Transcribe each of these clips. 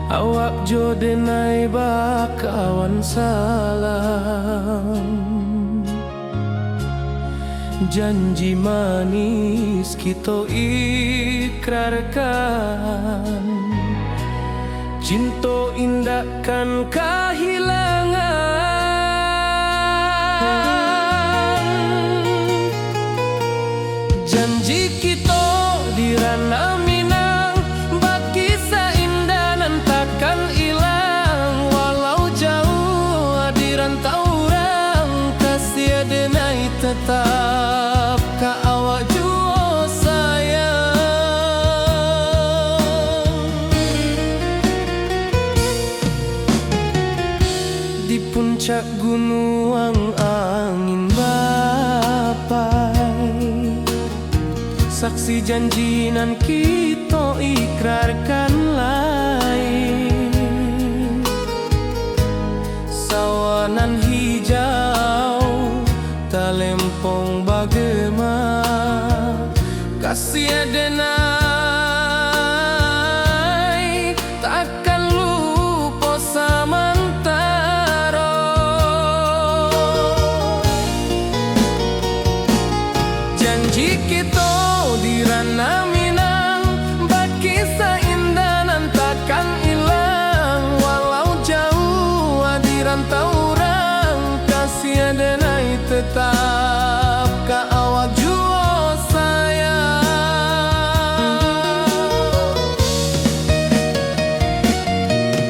Awak jodenai bakawan salam, janji manis kita ikrarkan, cinta indahkan kehilangan. Janji kita di ranah Minang, bagi seindah nan takkan hilang. Walau jauh di rantau orang, kasih denai tetap ka awak jua sayang. Di puncak gunung angin bapai, saksi janji nan kita ikrarkan lain. Sawanan hijau talempong bagema, kasih denai takkan lupa samantara. Janji kita di ranah Minang, bagi seindah nan takkan hilang. Walau jauh di rantau orang, kasih denai tetap ka awak jua sayang.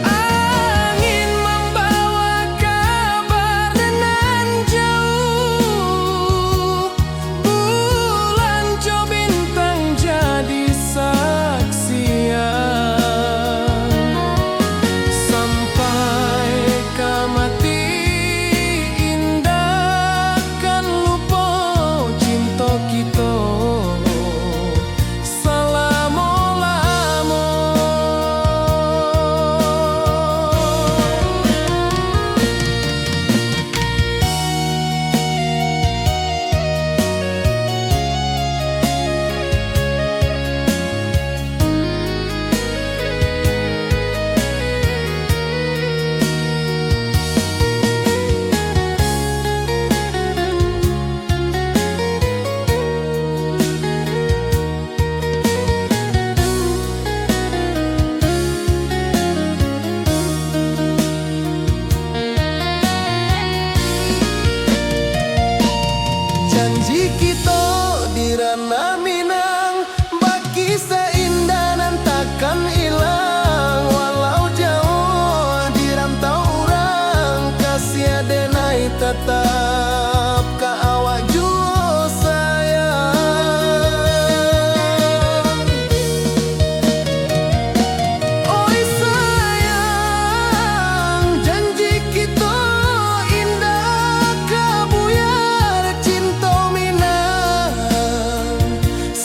Angin membawa kabar nan jauh, bulan jo bintang jadi saksian. Sampai ke mati indah kan lupa cinta kita selama-lama. Janji kita di ranah Minang, bagi seindah nan takkan hilang. Walau jauh di rantau orang, kasih denai tetap ka awak jua sayang. Oi sayang, janji kita indah kabuyar cinta Minang.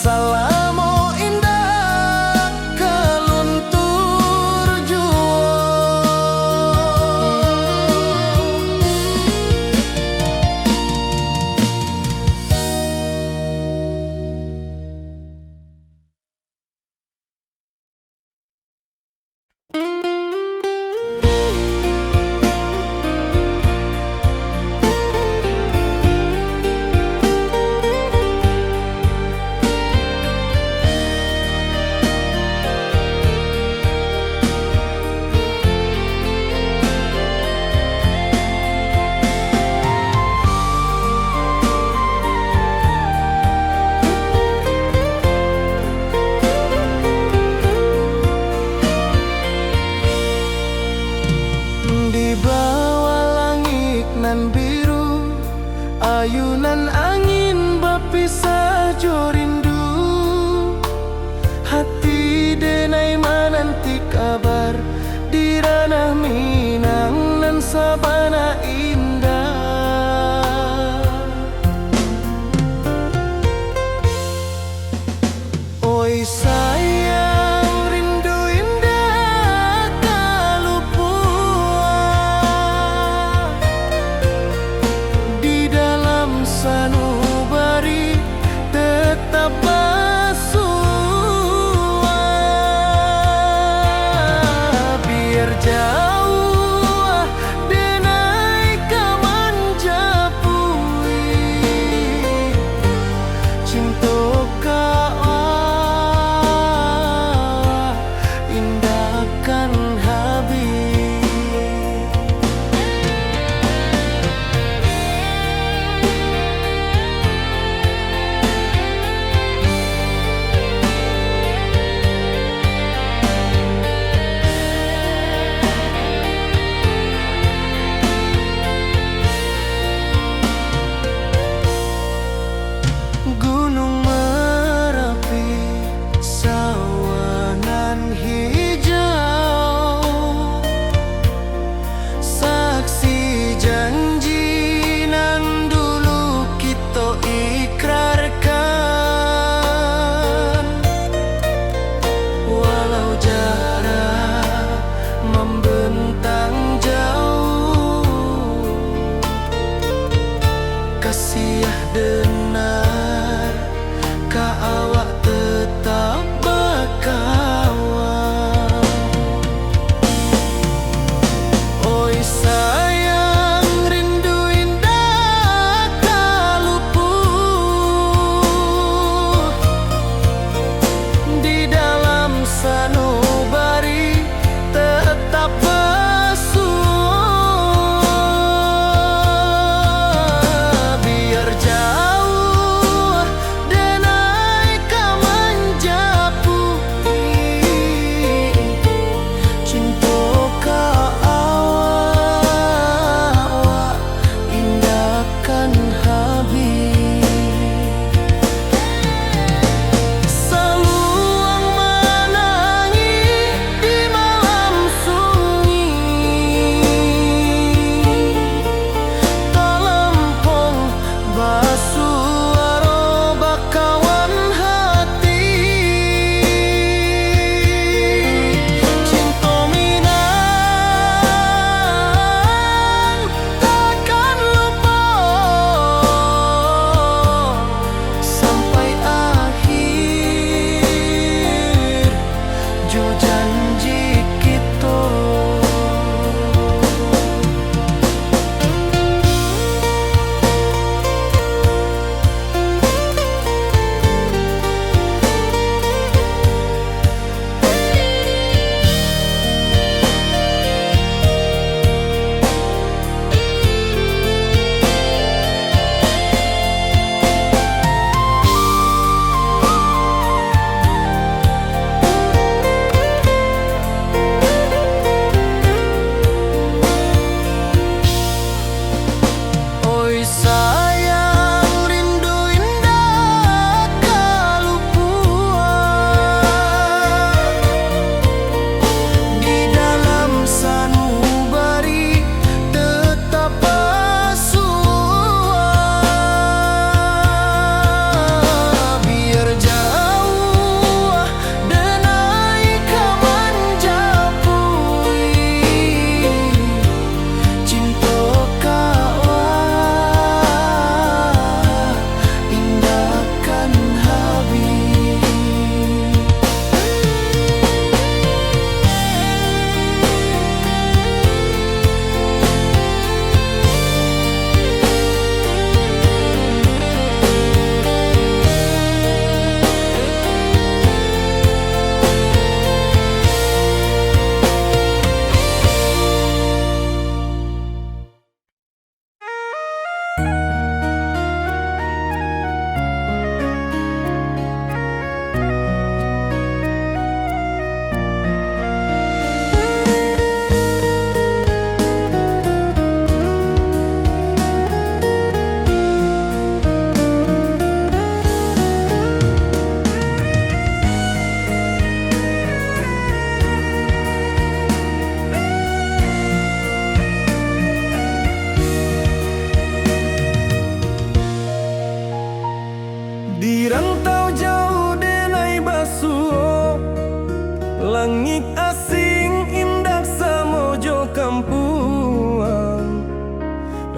Salamo indah kaluntur jua. Di bawah langit nan biru, ayunan angin berpisah jo rindu. Hati denai menanti kabar di ranah Minang nan sabana indah. Oi sayang, rindu indah kalupua di dalam sanu jauh denai kaman japui cinta kau indahkan habis. Gunung Merapi, sawanan hijau, saksi janji nan dulu kita ikrarkan. Walau jarak membentang jauh, kasih denar ka awak tetap berkawan. Oi sayang, rindu indah tak luput di dalam sanubari tetap bersua. Biar jauh denai kaman japui cinta ka awak indahkan habis. Saluang menangi di malam sunyi, talempong basuaro bakawan hati. Cinta Minang takkan lupa sampai akhir jo janji kita. Oi sayang, rindu indah kalupuan di dalam sanubari tetap bersua. Biar jauh denai kaman japui cinta kau indahkan habis. Di rantau jauh denai basuh, langit asing indah samojo kampuan.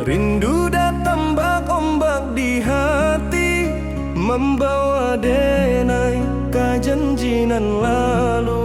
Rindu datang bak ombak di hati, membawa denai ka janjinan lalu.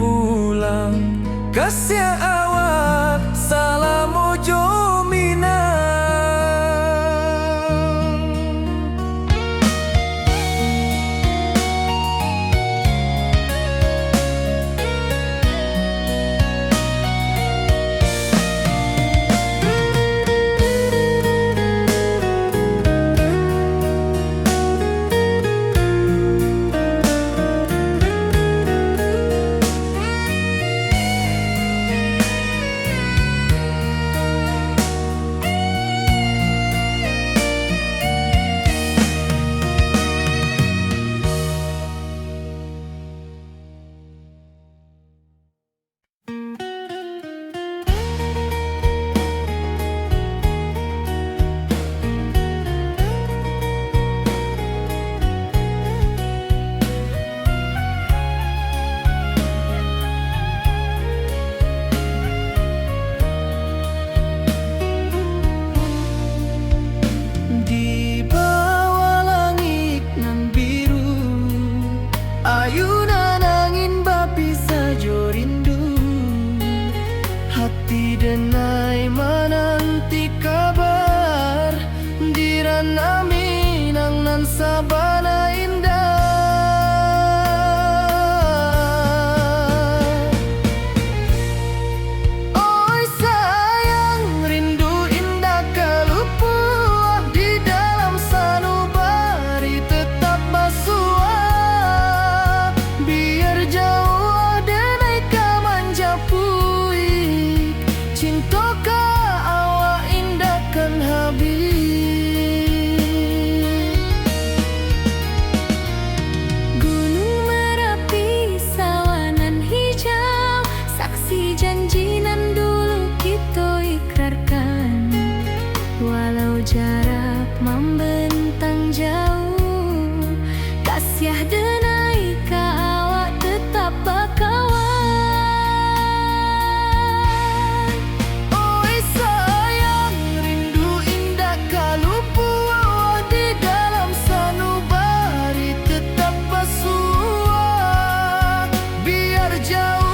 pulang. Kasih awak salam ojo minang. Sabana indah, oi sayang rindu indah kalupua di dalam sanubari tetap basua, biar jauh denai ka manjapui, cintoka awak indah kan habis. Janjinan dulu kita ikrarkan, walau jarak membentang jauh, kasih denai ka awak tetap bakawan. Oi sayang rindu indah kalupua di dalam sanubari tetap basua, biar jauh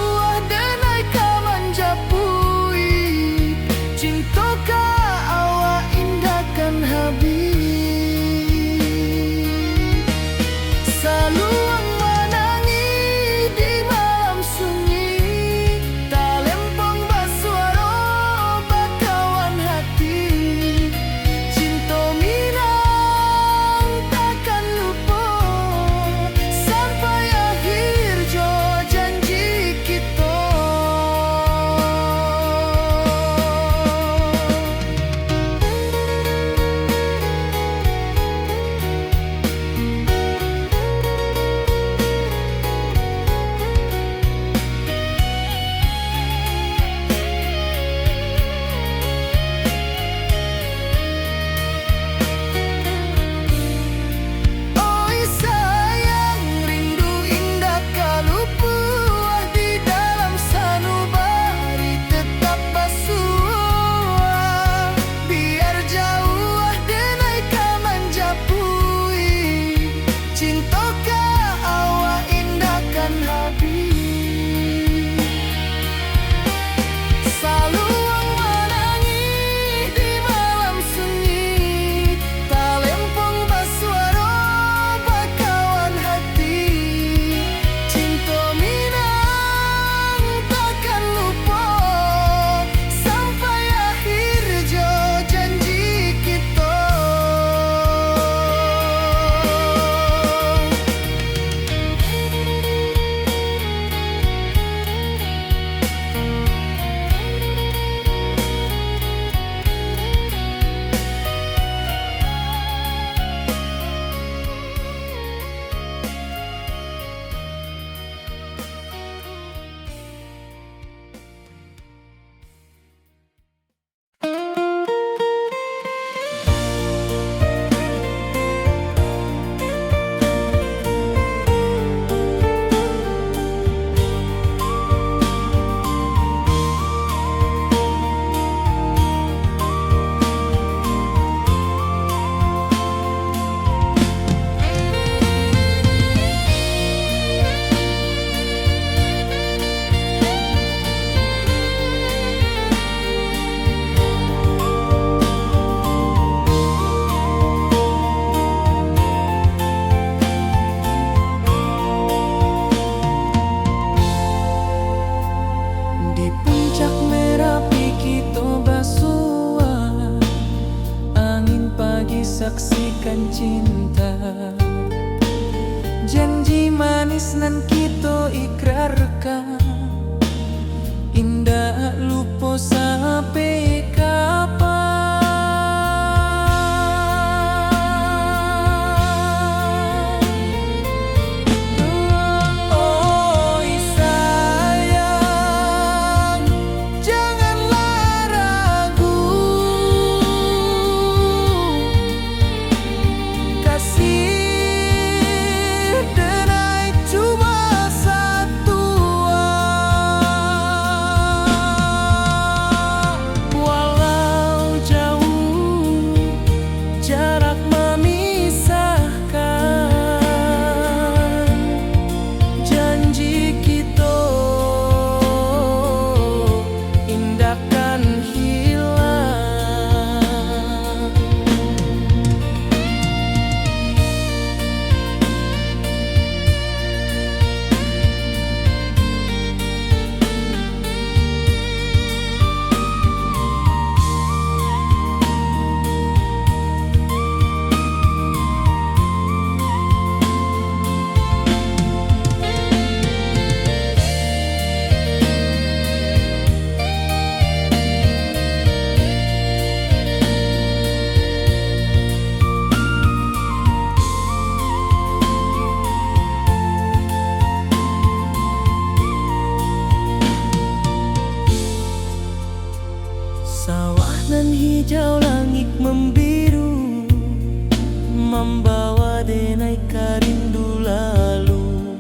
menyatakan cinta. Janji manis nan kita ikrarkan, indah lupa sampai kapan. Oh sayang, janganlah ragu, kasih denai cuma satu. Walau jauh jarak memisahkan, janji kita indahkan hilang. Sawah nan hijau, langit membiru, membawa denai rindu lalu.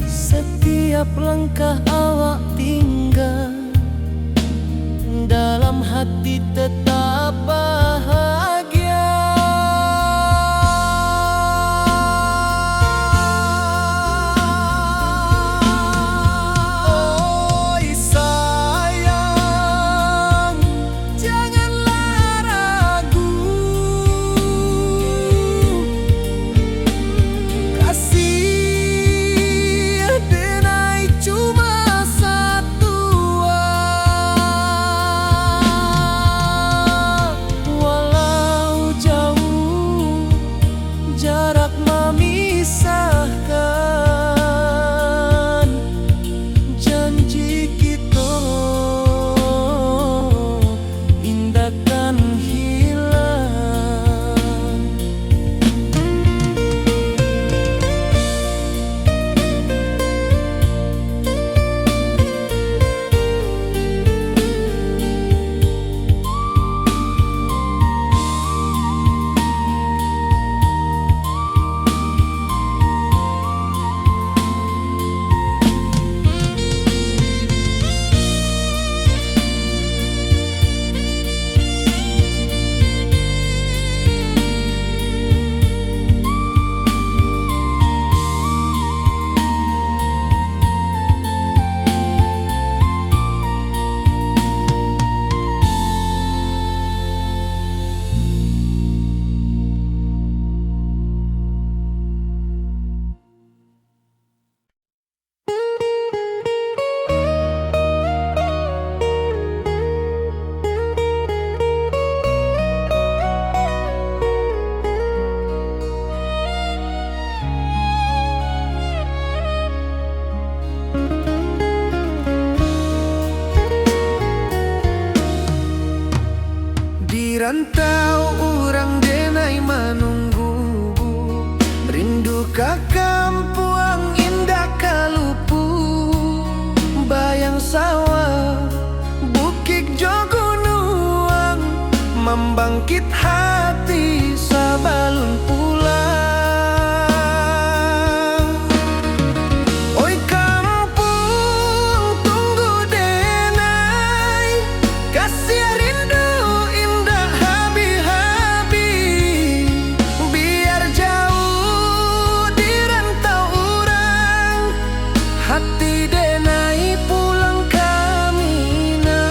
Setiap langkah awak tinggal, dalam hati tetap bahagia. Oh sayang, janganlah ragu, kasih denai cuma satu. Walau jauh jarak memisahkan, janji kita indahkan hilang. Di rantau orang denai menunggu, rindu ka kampung indah kalupu. Bayang sawah, bukit jo gunung, membangkit hati sabalun pulang. Oi kampung tunggu denai, kasih rindu indah habi-habi. Biar jauh di rantau orang, hati denai pulang ke Minang.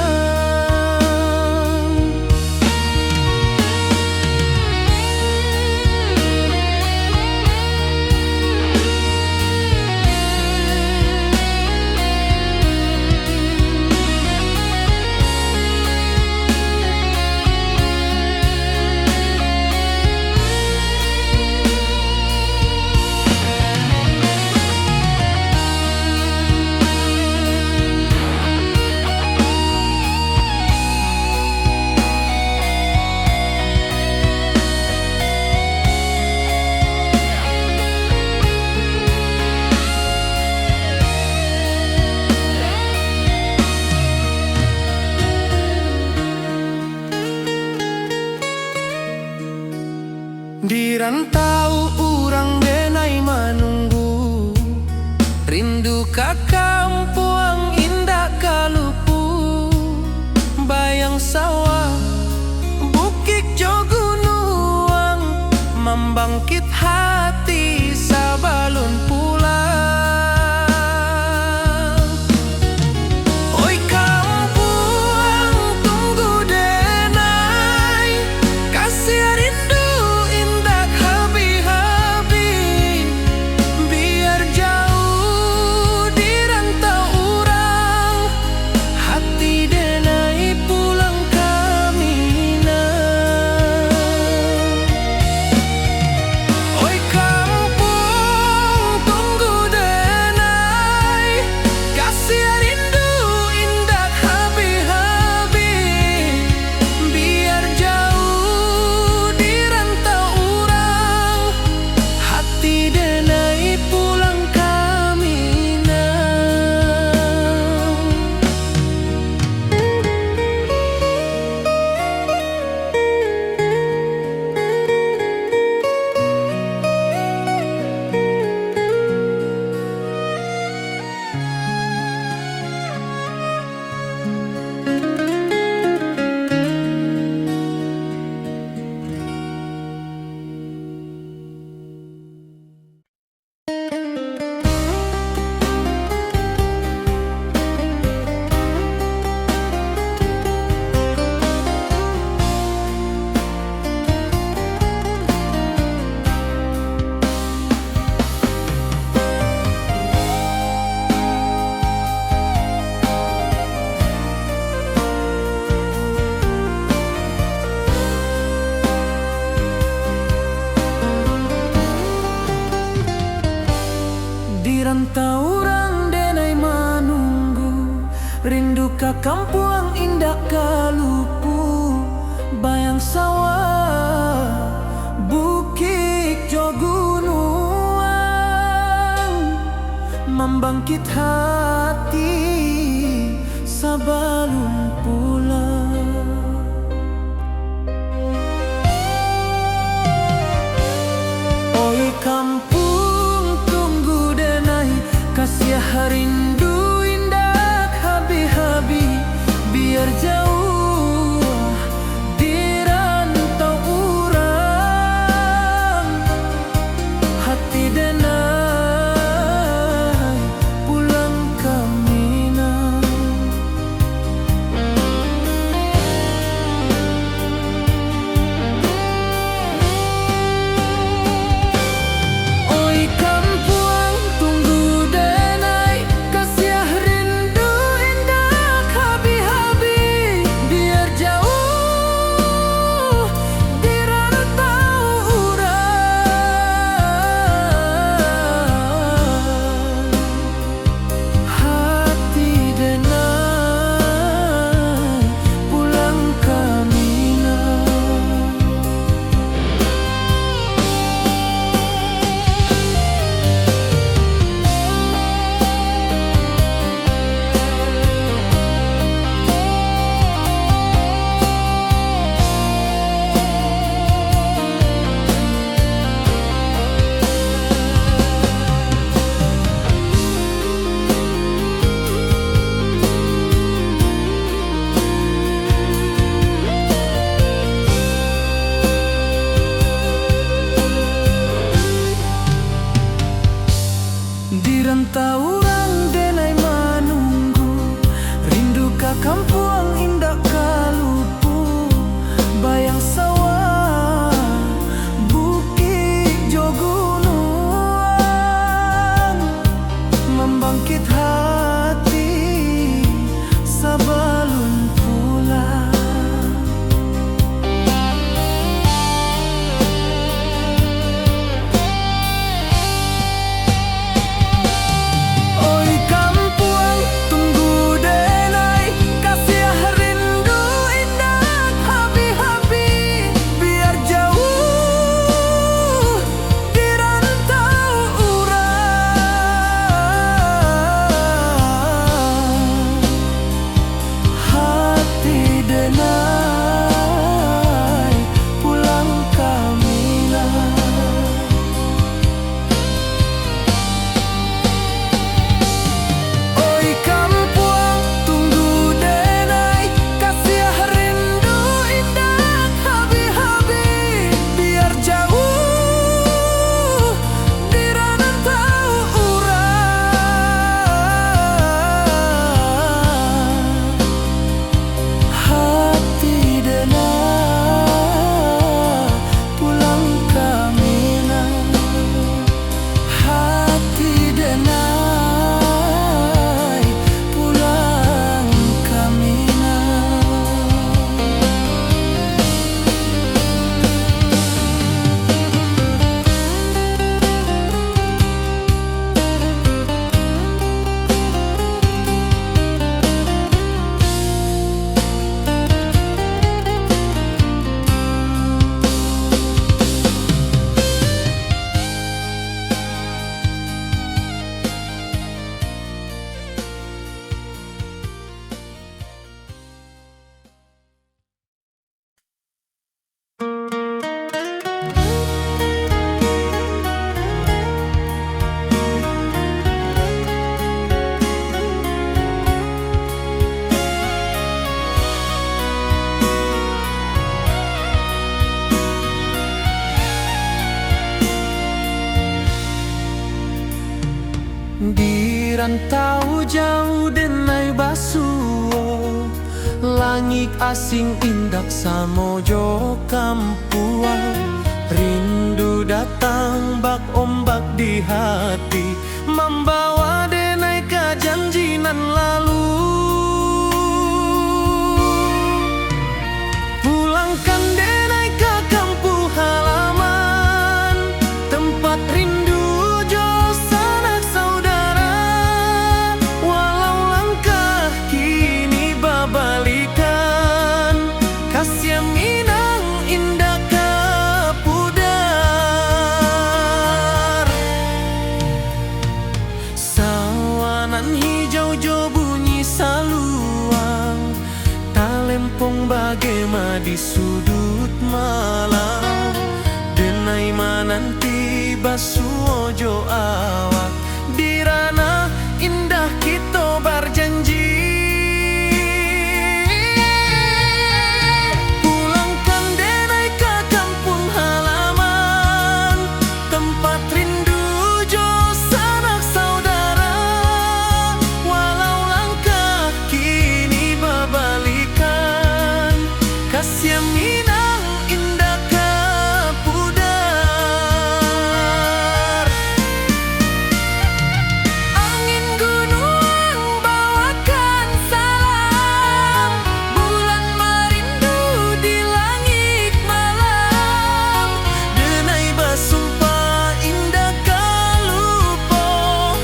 Rindu ka kampung indah kalupu, bayang sawah, bukit jo gunung, membangkit hati sabalun pulang. Oi kampung tunggu denai, kasih rindu indah habi-habi, biar jauh di rantau urang, hati denai pulang ke Minang. Oi kampung tunggu denai, kasih rindu indah habi-habi, biar jauh di rantau urang, hati denai pulang ke Minang. Di rantau urang denai menunggu, rindu ka kampung indah kalupu, bayang sawah, bukit jo gunung, membangkit hati sabalun pulang. Oi kampung tunggu denai, kasih rindu indah habi-habi, biar jauh di rantau urang, hati denai pulang ke Minang. Oi kampung tunggu denai, kasih rindu indah habi-habi, biar jauh di rantau urang, hati denai pulang ke Minang, hati denai pulang ke Minang. Di rantau jauh denai basuo, langit asing indak samojo kampuang, rindu datang bak ombak di hati, membawa denai ke janji nan lalu. Pulangkan denai ke kampung halaman, tempat rindu jo sanak saudara, walau langkah kini mojo bunyi saluang, talempong bagema di sudut malam. Denai mananti basu ojo awak, di ranah indah kita berjanji. Pulangkan denai ke kampung halaman, tempat rindu jo sanak saudara. Walau langkah kini berbalikan, kasih Minang indah ke pudar. Angin gunung bawakan salam, bulan merindu di langit malam. Denai basumpah indah kalupo,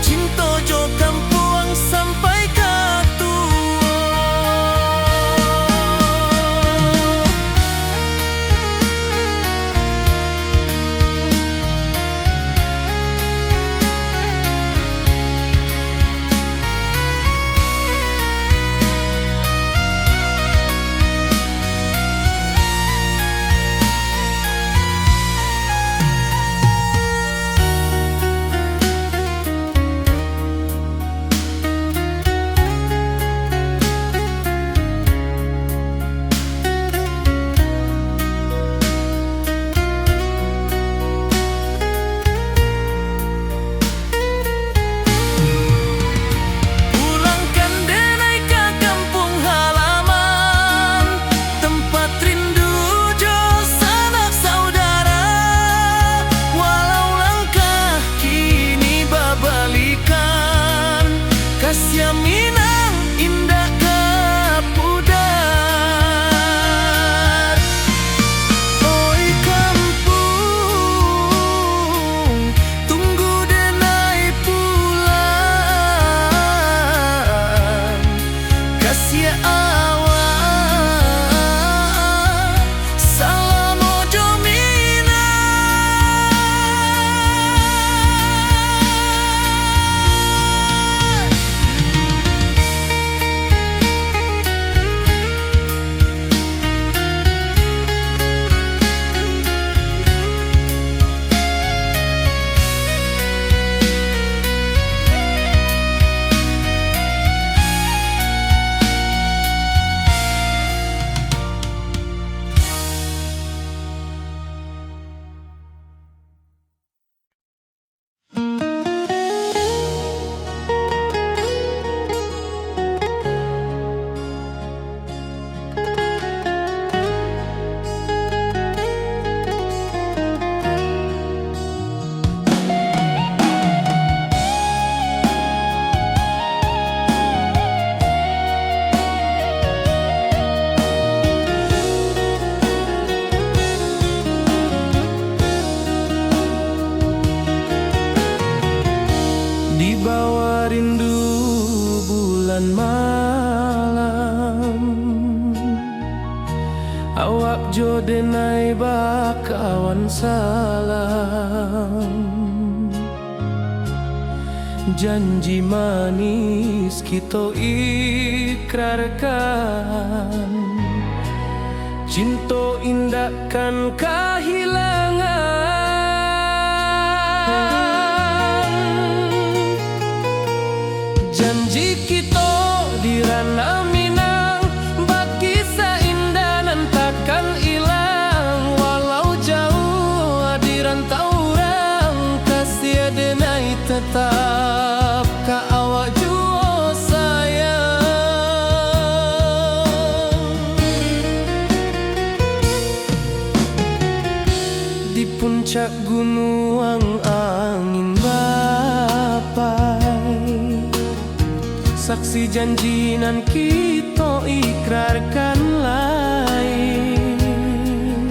cinta jo kampung sampai ke tua. Pulangkan denai ke kampung halaman, tempat rindu jo sanak saudara. Walau langkah kini berbalikan, kasih Minang indah ke pudar. Oi kampung, tunggu denai pulang. Kasih awak salam ojo Minang. Di bawah rindu bulan malam, awak jo denai bakawan salam. Janji manis kita ikrarkan, cinta indahkan kehilangan. Janji kita di ranah Minang, bakisah indah nan takkan hilang. Walau jauh di rantau orang, kasih denai tetap ka awak jua sayang. Di puncak gunung angin bapai, saksi janji nan kita ikrarkan lain.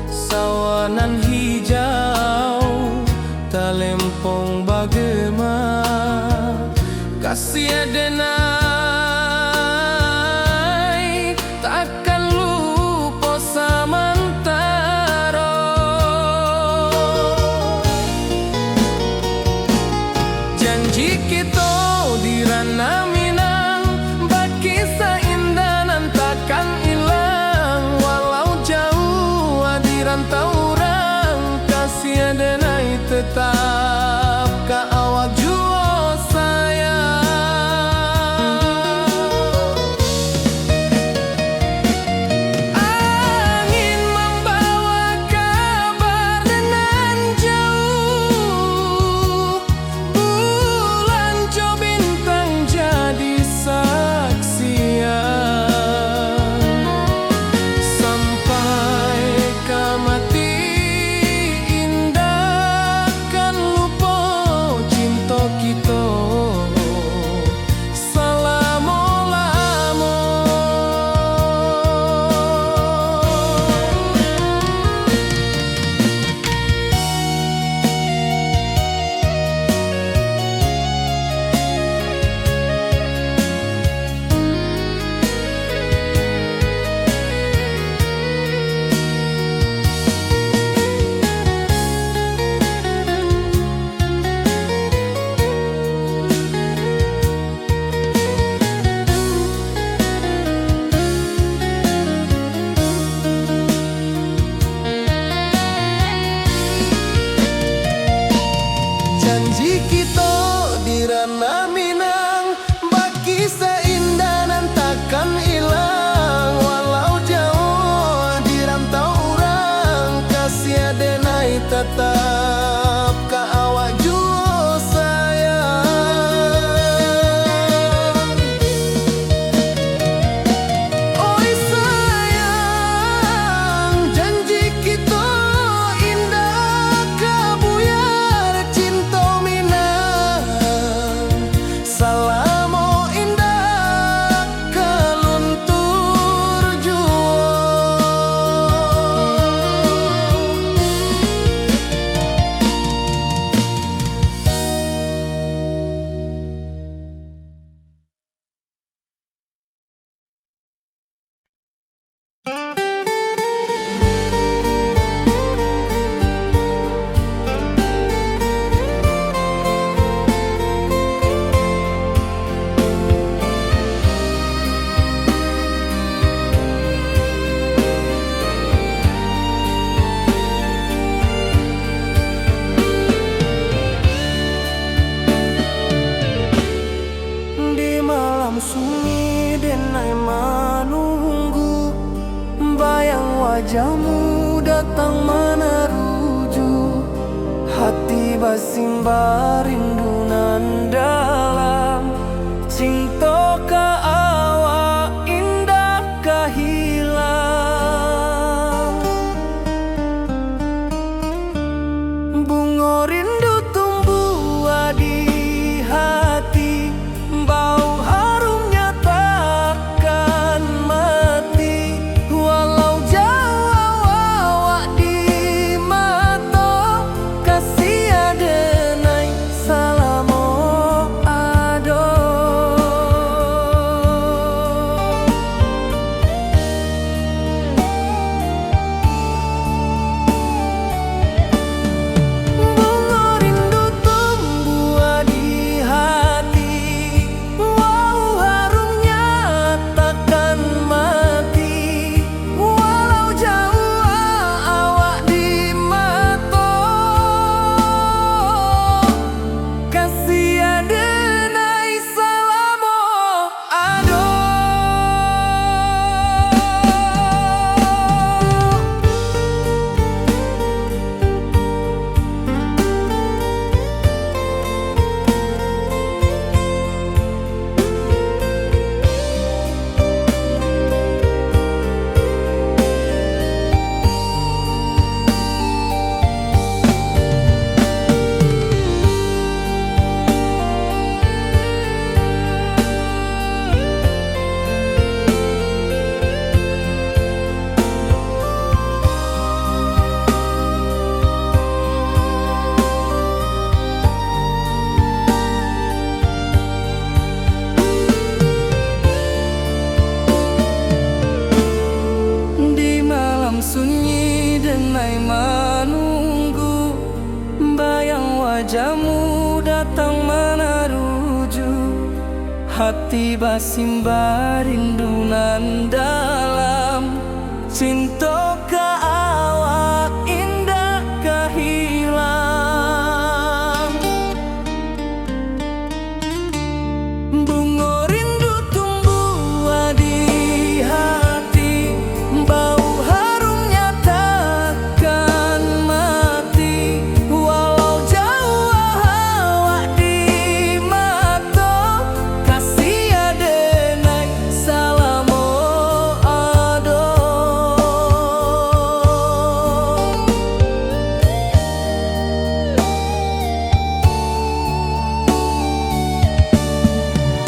Sawanan hijau talempong bagema, kasih denai takkan lupa samantara. Janji kita Ranah Minang, berkisah indah nan takkan hilang. Walau jauh di rantau orang, kasih adenai tetap ka awak jua sayang. Angin membawa kabar dengan jauh, bulan jo bintang jadi saksian. Sampai ke mati indah kan lupa cinta kita. Salamo-lamo. Janji kita di Ranah Minang, berkisah indah nan takkan hilang. Walau jauh di rantau orang, kasih adenai tetap ka awak jua sayang. Oi sayang, janji kita indah kabuyar cinta Minang. Salamo indah keluntur jua. Di malam sunyi denai menunggu, bayang wajahmu datang meneruju. Hati basimba rindu nan dalam, cinta ka awak indah ka hilang. Bunga rindu tumbuh di hati, bau harumnya takkan mati. Walau jauh awak di mata, kasih adenai salamo ado. Bunga rindu tumbuh di hati, wow harumnya takkan mati. Walau jauh awak di mata, kasih adenai salamo ado. Di malam sunyi denai menunggu, bayang wajahmu datang meneruju. hati basimba rindunan dalam cinta ka awak indah kahilang. Bunga rindu tumbuh di hati, bau harumnya takkan mati. Walau jauh awak di mata, kasih adenai salamo ado.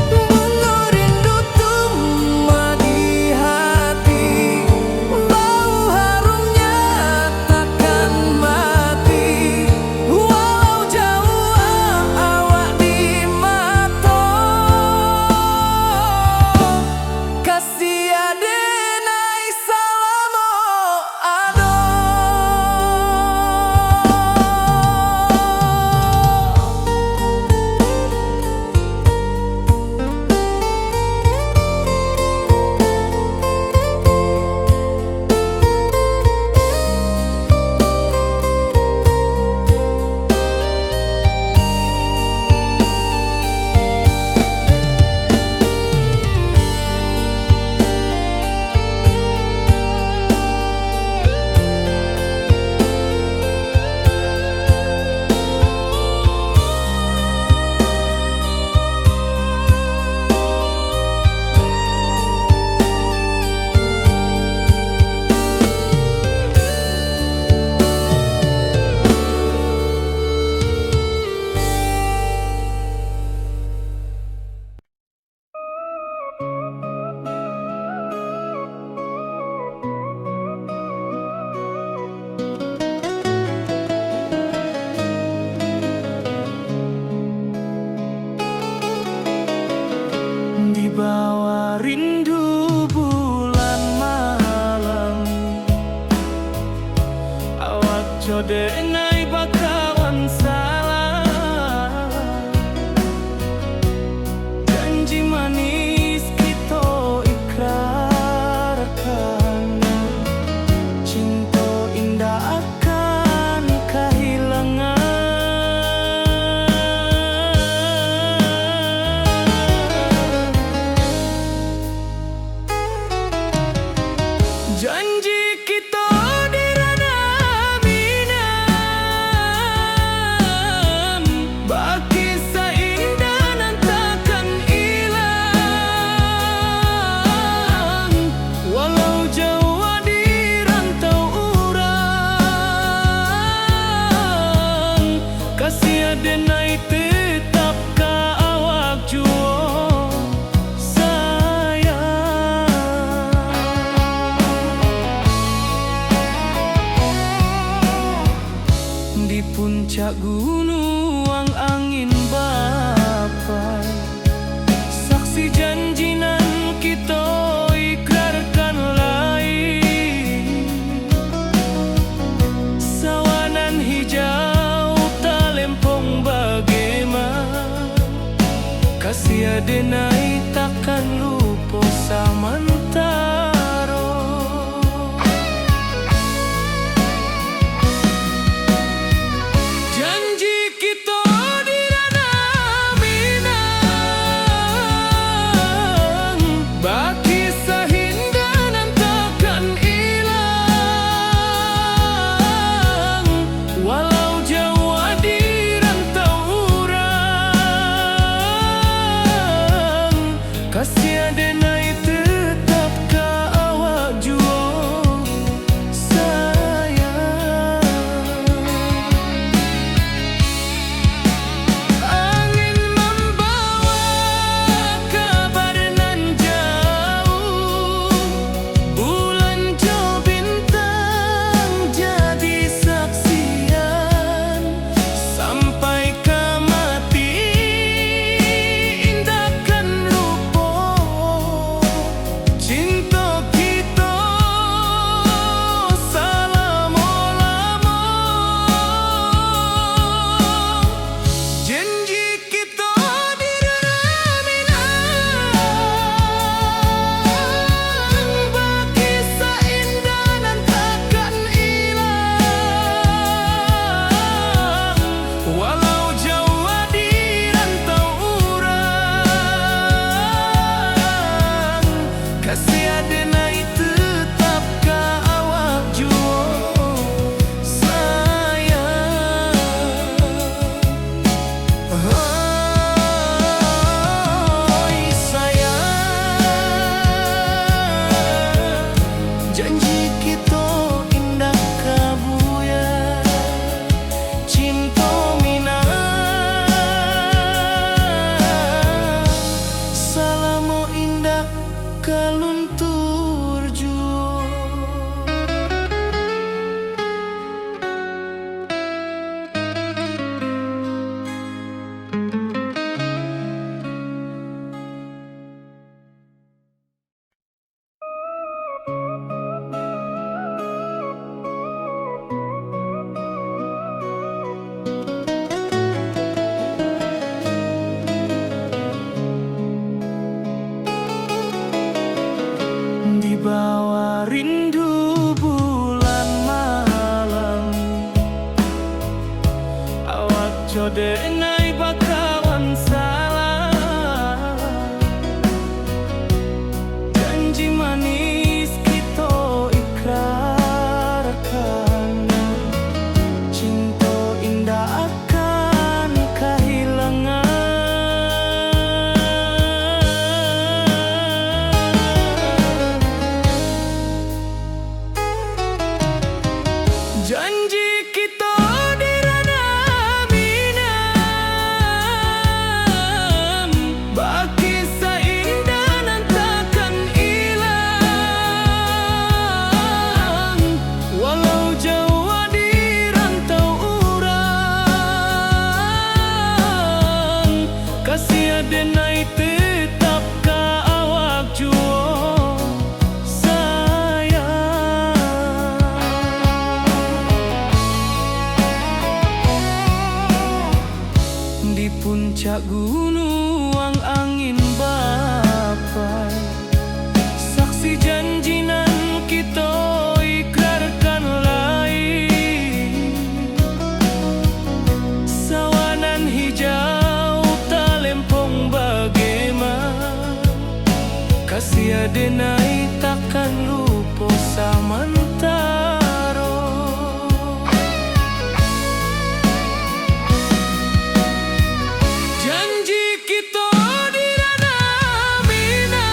Bunga rindu tumbuh di hati, bau harumnya takkan mati. Walau jauh awak di mata, kasih adenai salamo ado. Di bawah rindu bulan malam, awak jodenai bakawan salah. Janji manis kita ikrarkan, cinta indah akan kehilangan. Janji kita di ranah minam, baki seindah nan takkan hilang. Walau jauh di rantau urang, kasih adenai tetap ka awak jua di puncak gunung angin bapai, saksi janji nan kita ikrarkan lain. Sawanan hijau talempong bagaimana, kasih adenai takkan lupa samantara. Janji kita di ranah minang, baki sahinda nan takkan hilang. Walau jauh di rantau urang, kasih adenai tetap ka rindu bulan malam. Awak jodenai bakawan salah. Janji manis kita ikrarkan, cinta indah akan kehilangan. Janji kita di ranah minam, baki seindah nan takkan hilang. Walau jauh di rantau urang, kasih adenai tetap ka awak juo sayang. Di puncak gunung angin bapai, saksi janji nan kita ikrarkan lain. Sawanan hijau talempong bagaimana, kasih adenai takkan lupa samantara. Janji kita di ranah minang,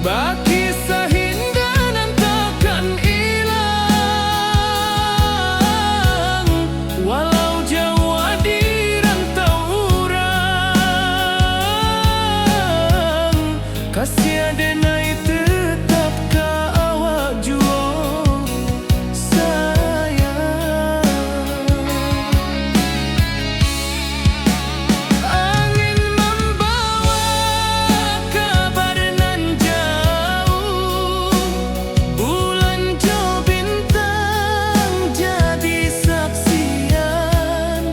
baki sahinda nan takkan hilang. Walau jauh di rantau urang, kasih adenai tetap ka awak juo sayang. Angin membawa kabar nan jauh, bulan jo bintang jadi saksian.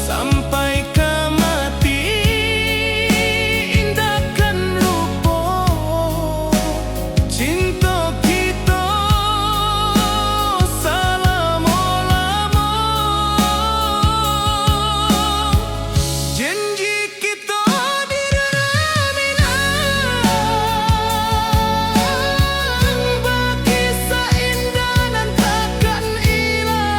Sampai ke mati indahkan lupa, cinta kita selama-lama. Janji kita di ranah minang, baki seindah nan takkan hilang.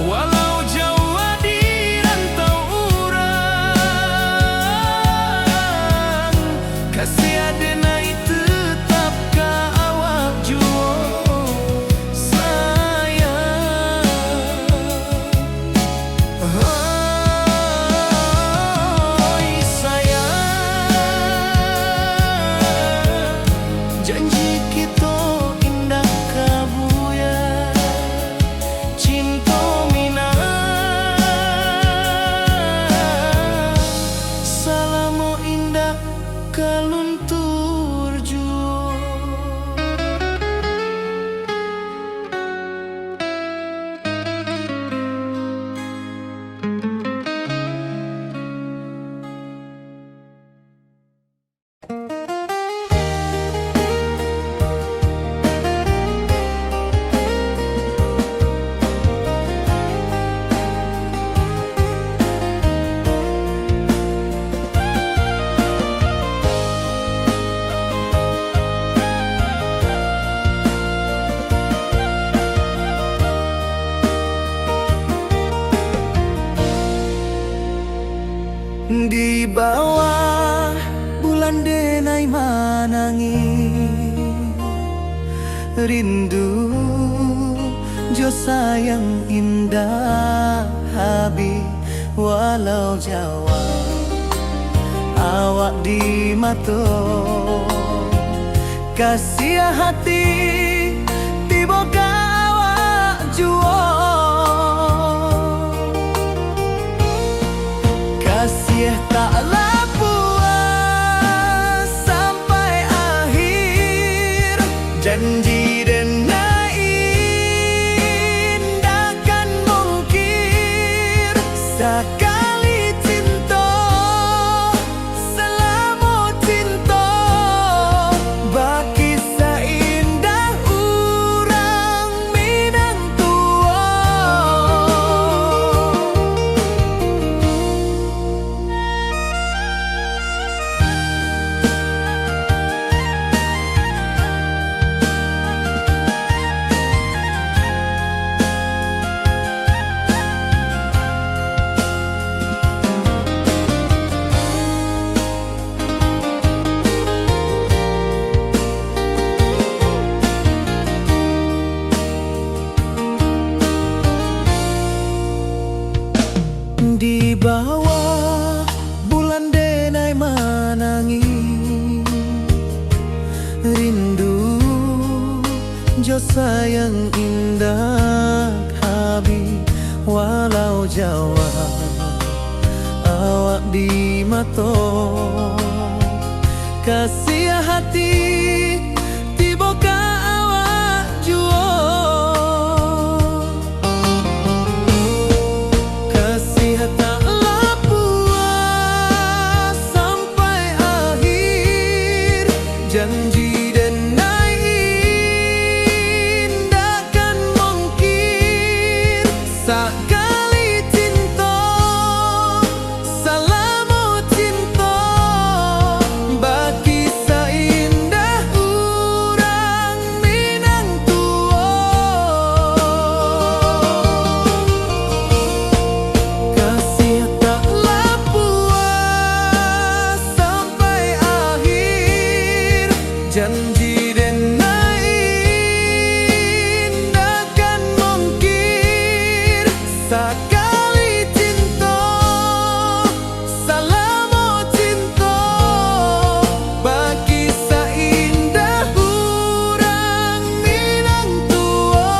Walau jauh di rantau urang, kasih adenai tetap ka awak juo sayang. Oi sayang, janji kita indah kabuya, cinta minang, salamo indah kaluntur juo. Di bawah bulan denai manangi, rindu jo sayang indah habi. Walau jawa awak di mato, kasih hati tiba ka awak juo. Kasih taklah puas sampai akhir, janji denai indahkan mungkir. Sekali cinta selama Di bawah bulan denai manangi rindu jo sayang indah habi walau Jawa awak di mato kasih hati tiba ka awak juo kasih tak lapuas sampai akhir janji denai indakan mungkin sekali cinta salamu cinta bagi seindah urang Minang tua kasih tak lapuas sampai akhir janji denai indakan mungkin sekali cinta salamu cinta bagi seindah urang Minang tua.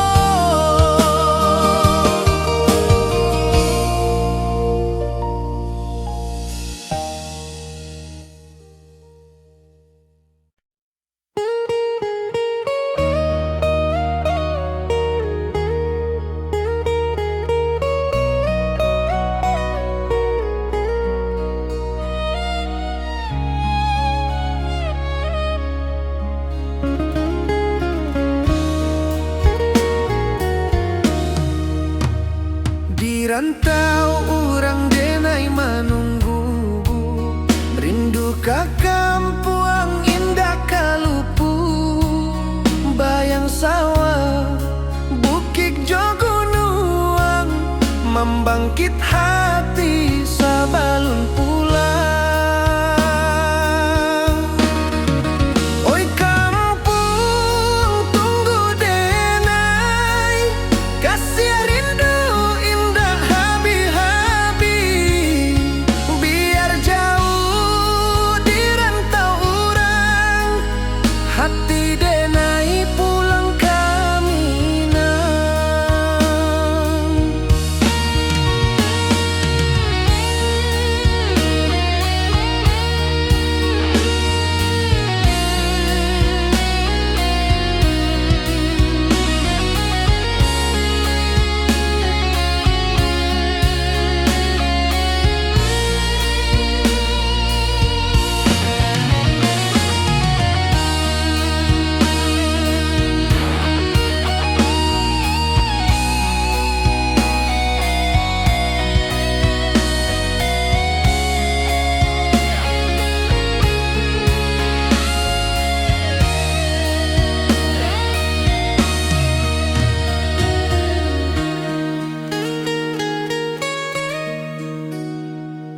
Di rantau orang denai menunggu rindu ka kampuang indah kalupu bayang sawah bukit jo gunung membangkit hati sabalun pulang. Oi kampung tunggu denai kasih rindu indah habi-habi biar jauh di rantau orang hati denai pulang ke Minang.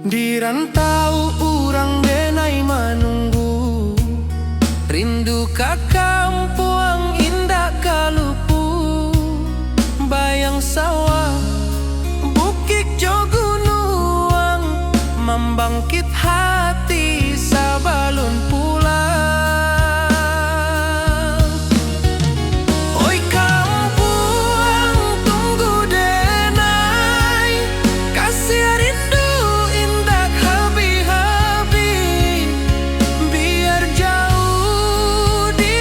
Di rantau urang denai menunggu rindu ka kampuang indah kalupu bayang sawah bukit jo gunung membangkit hati sabalun pulang. Oi kampuang tunggu denai kasih rindu indah habi-habi biar jauh di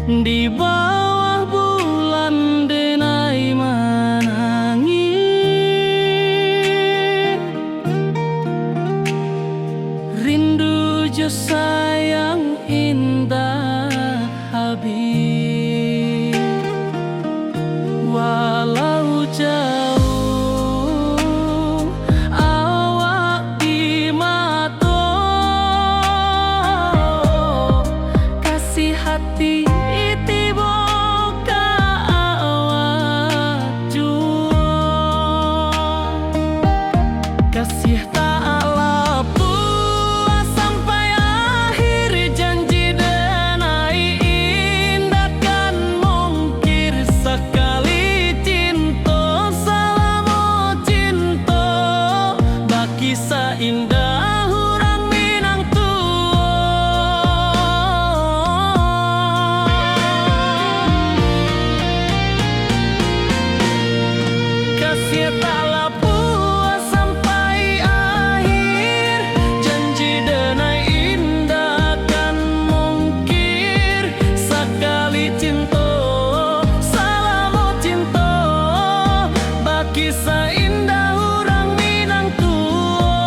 Di bawah bulan denai menangi, rindu jo sayang indah habis. Walau jauh awak di mata, kasih hati kasih tak puas sampai akhir, janji denai indah kan mungkir. Sekali cinta selama cinta, baki seindah orang Minang tua. Kasih tak puas sampai akhir, janji denai indah kan mungkir. Sekali cinta selama cinta, baki seindah orang Minang tua.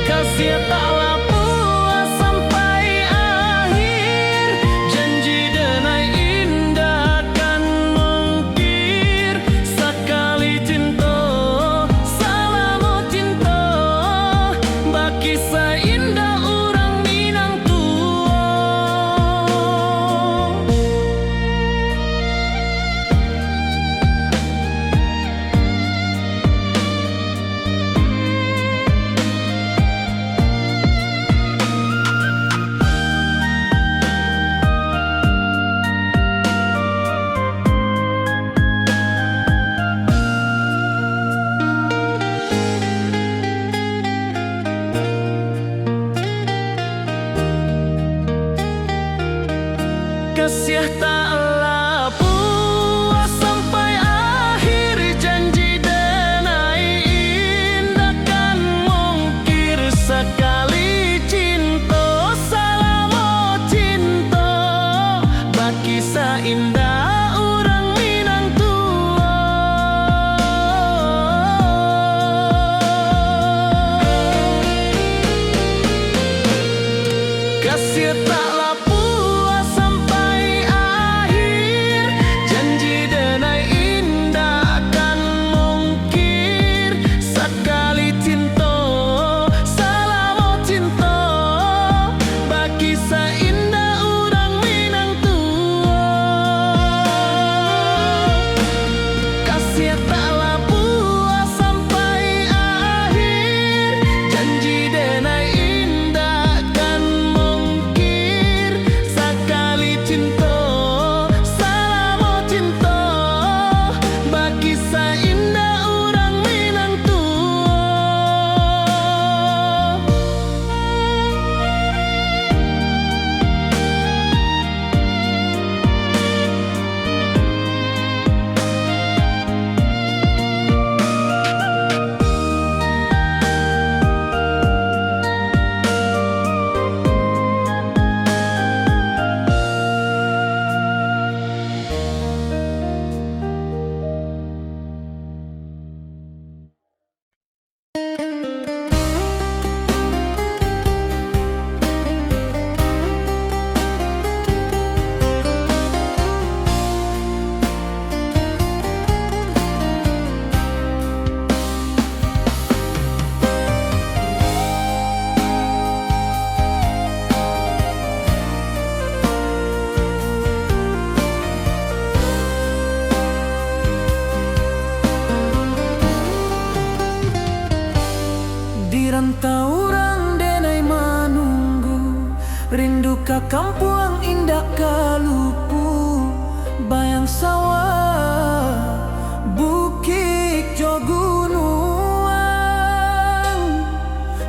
Kasih tak puas sampai akhir, janji denai indah kan mungkir. Sekali cinta selama cinta, baki seindah orang Minang tua. Kasih taklah puas sampai akhir, janji denai indah kan mungkir. Sekali cinta selama cinta, baki seindah orang Minang tua. Kasih taklah puas sampai akhir, janji denai indah kan mungkir. Sekali cinta selama cinta, baki seindah orang Minang tua. Kasih taklah puas sampai akhir, janji denai indah kan mungkir. Sekali cinta selama cinta, baki seindah orang Minang tua. Di rantau orang denai menunggu, rindu ka kampung indah kalupu. Bayang sawah, bukit jo gunung,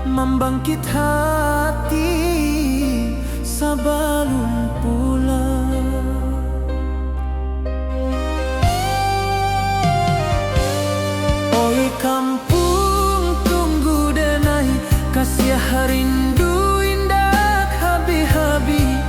membangkit hati sebelum pulang. Oi kampung tunggu denai, kasih rindu indah habi-habi.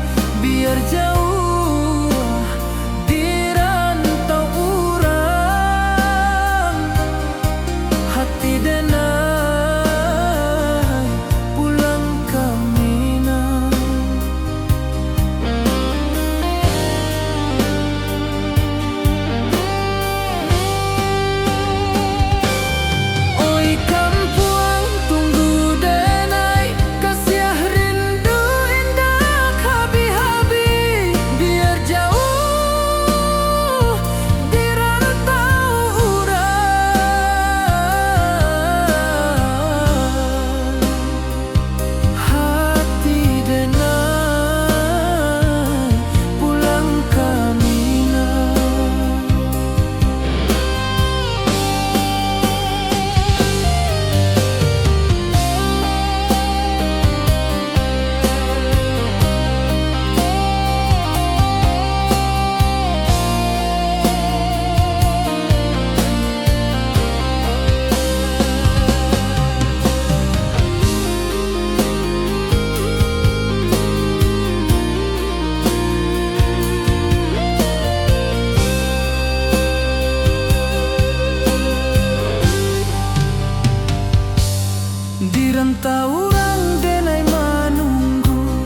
Taurang denai manunggu,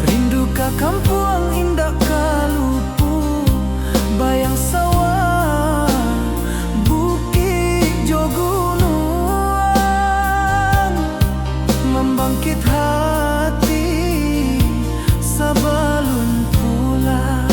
rindu ka kampuang indah kalupu, bayang sawah bukit jo gunung, membangkit hati sabalun pulang.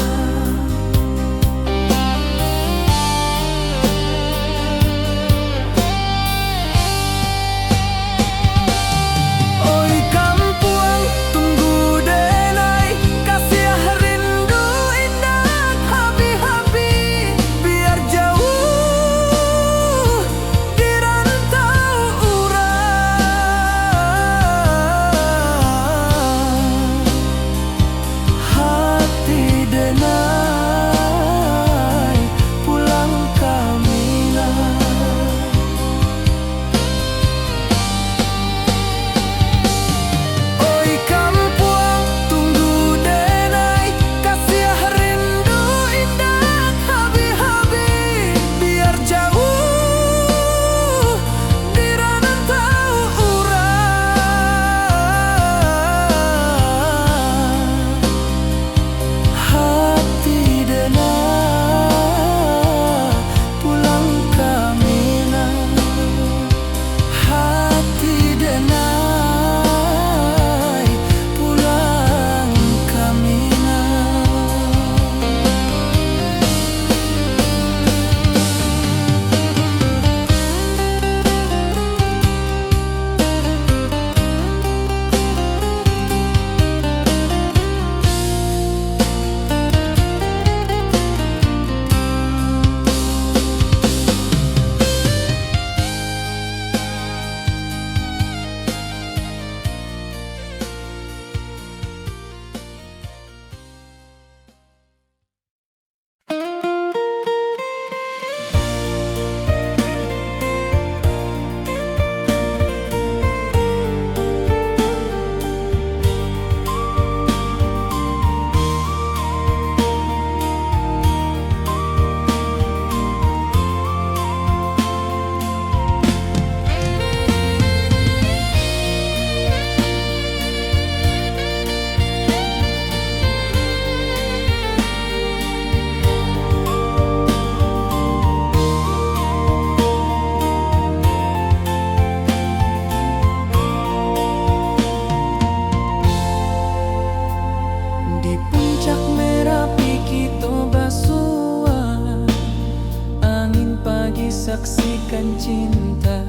Saksikan cinta,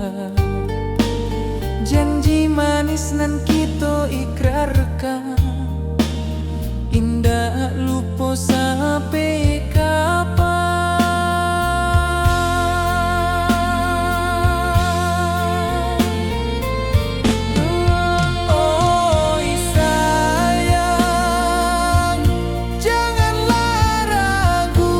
janji manis nan kita ikrarkan, indah lupa sampai kapan. Oh sayang, janganlah ragu,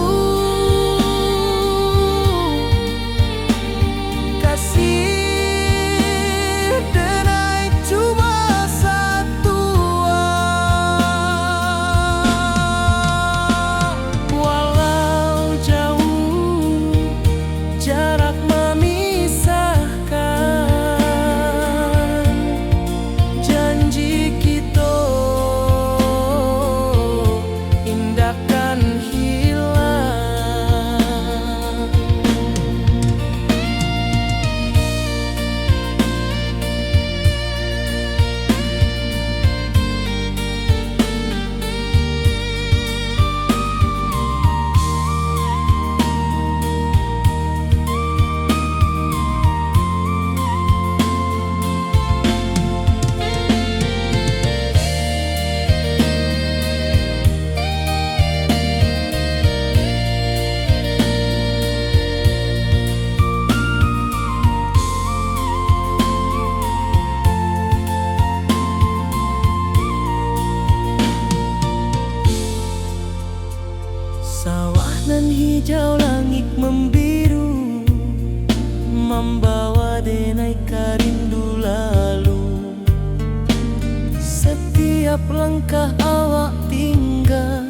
sawah nan hijau langit membiru, membawa denai karindu lalu. Setiap langkah awak tinggal,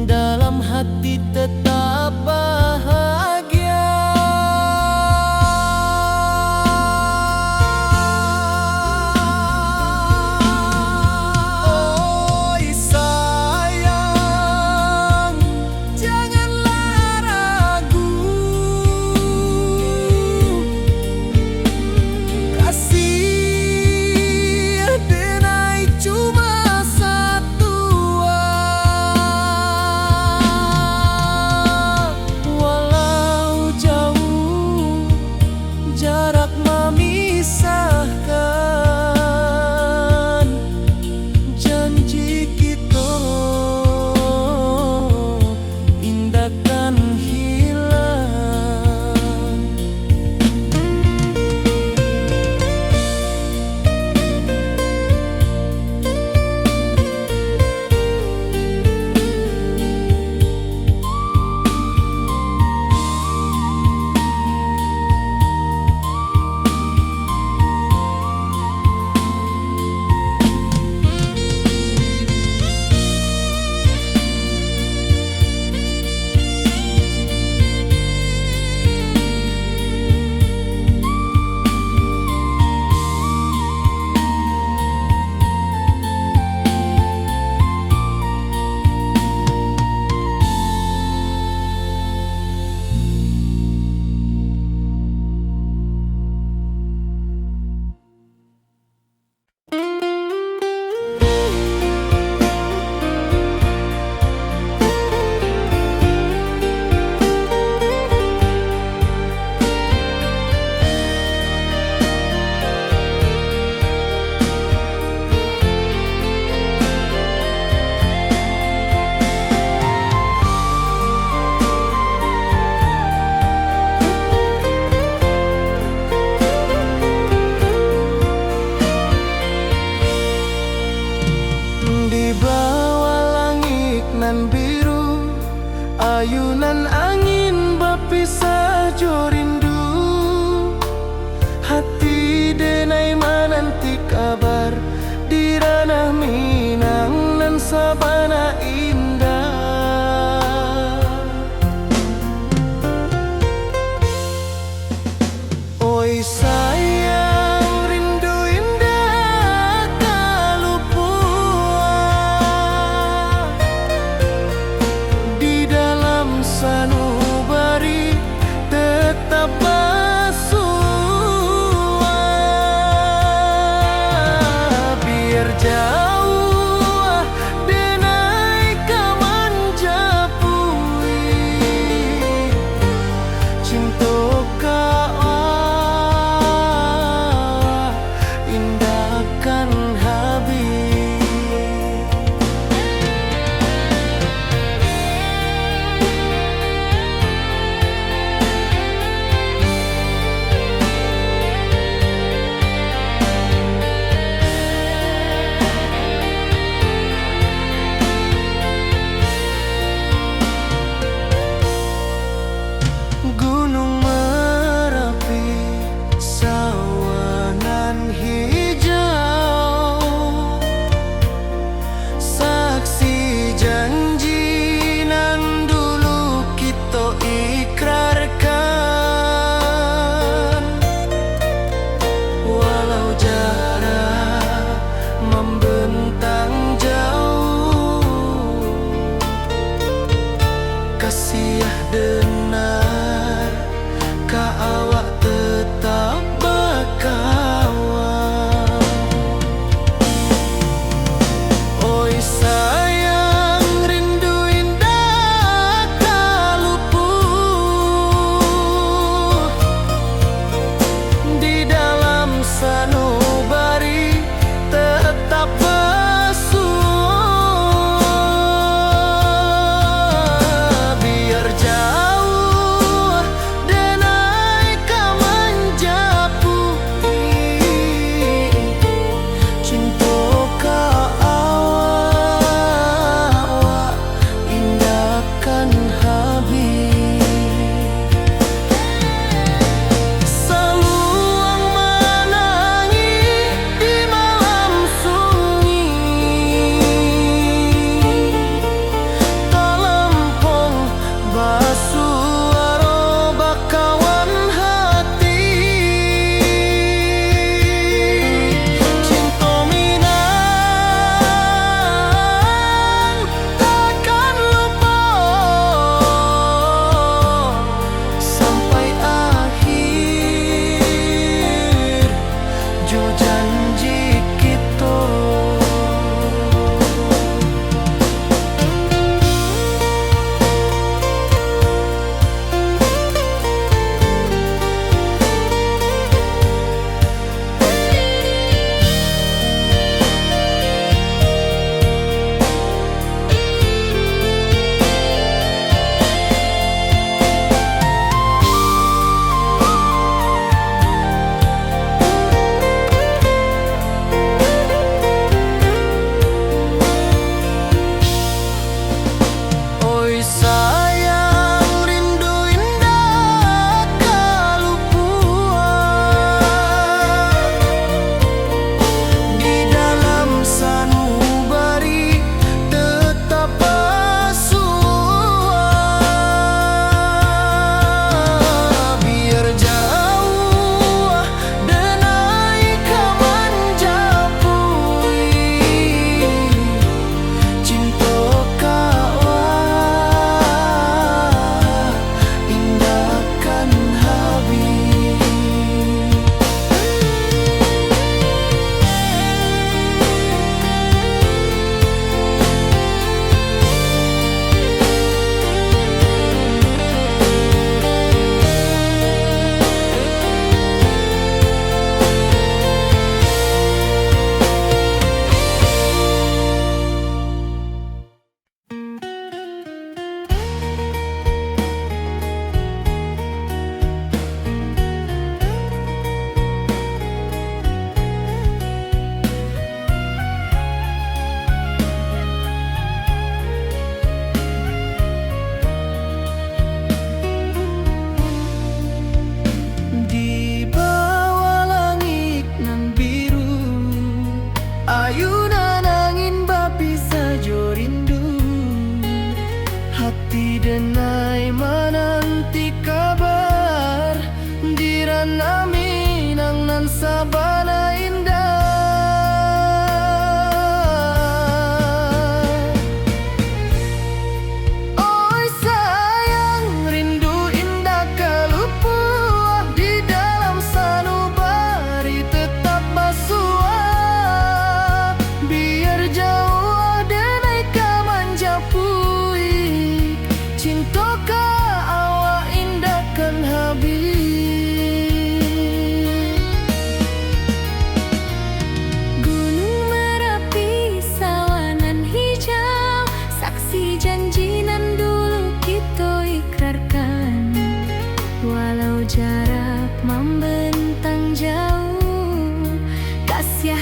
dalam hati tetap bahagia. jauh denai ka manjapui cinta ka indahkan habis.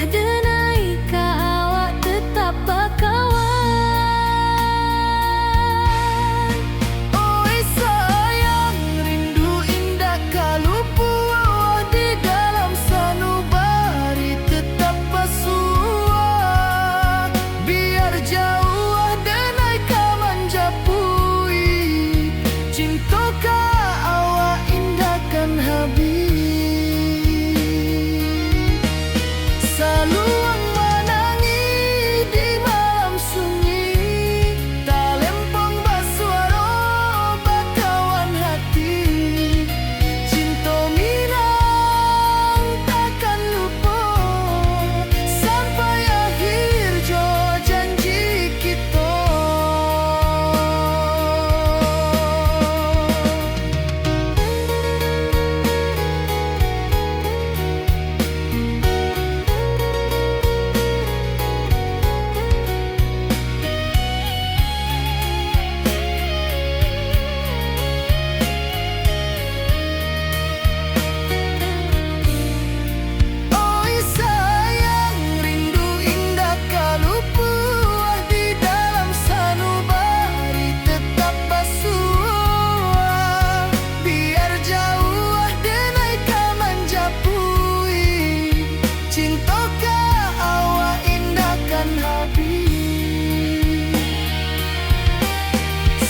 denai ka awak tetap bakawan. Oi sayang, rindu indah kalupu di dalam sanubari tetap pasua. Biar jauh denai ka manjapui, cinta ka awak indahkan habis. Saluang menangi di malam sunyi, talempong basuaro bakawan hati. Cinta minang takkan lupa sampai akhir jo janji kita. Oi sayang, rindu indah kalupu di dalam sanubari tetap basua. Biar jauh denai ka manjapui, cinta ka awak indahkan habis.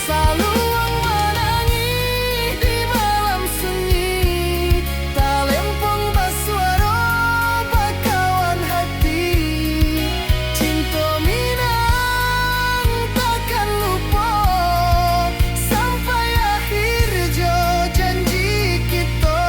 Saluang menangi di malam sunyi, talempong basuaro bakawan hati. Cinta minang takkan lupa sampai akhir jo janji kita.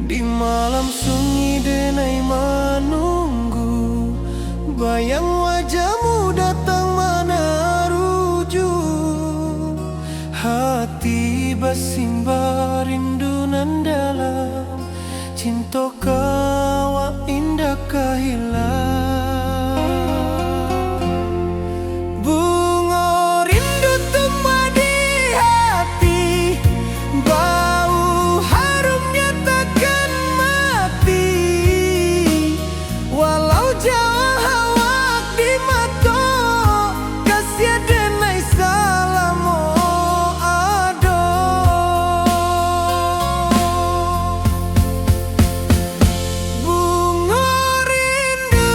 Di malam sunyi denai menunggu, bayang wajahmu datang meneruju. Hati bersimbar rindu nan dalam, cinta kawa indah kehilang. Bunga rindu tumbuh di hati, bau harumnya takkan mati. Walau jauh awak di mata, kasih denai salamo ado. Bunga rindu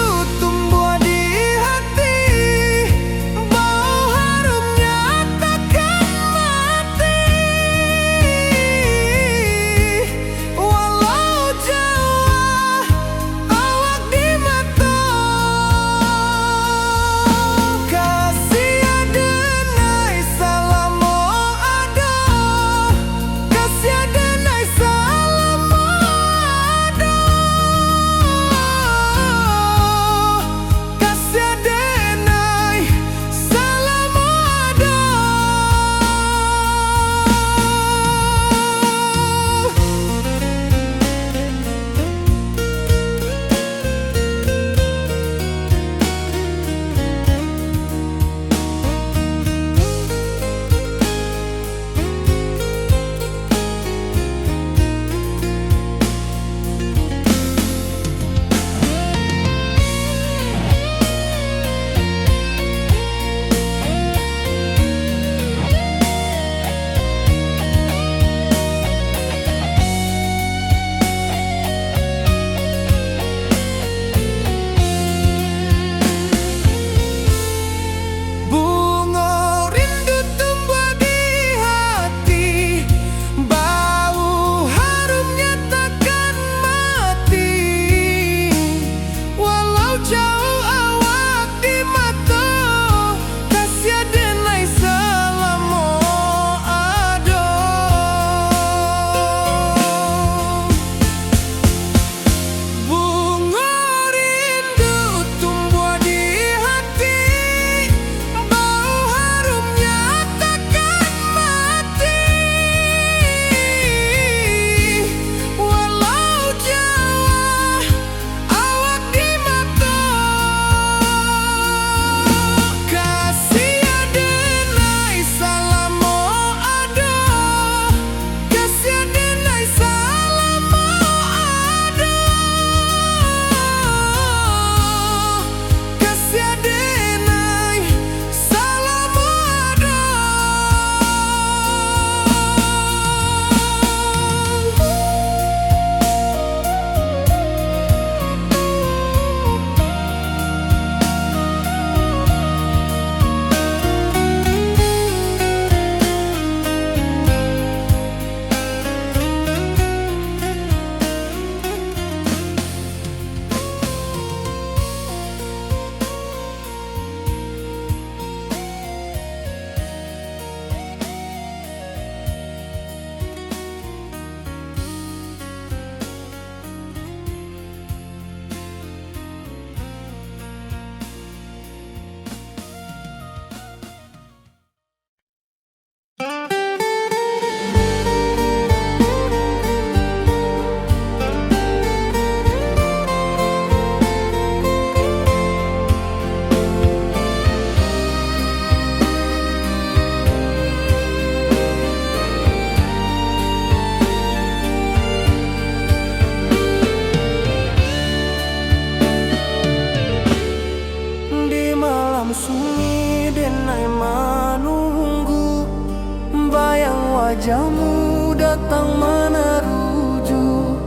wajahmu datang meneruju,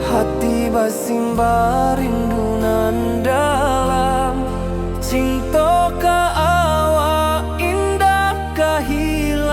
hati basimba rindu nan dalam. Cinta ka awak indah kahilang,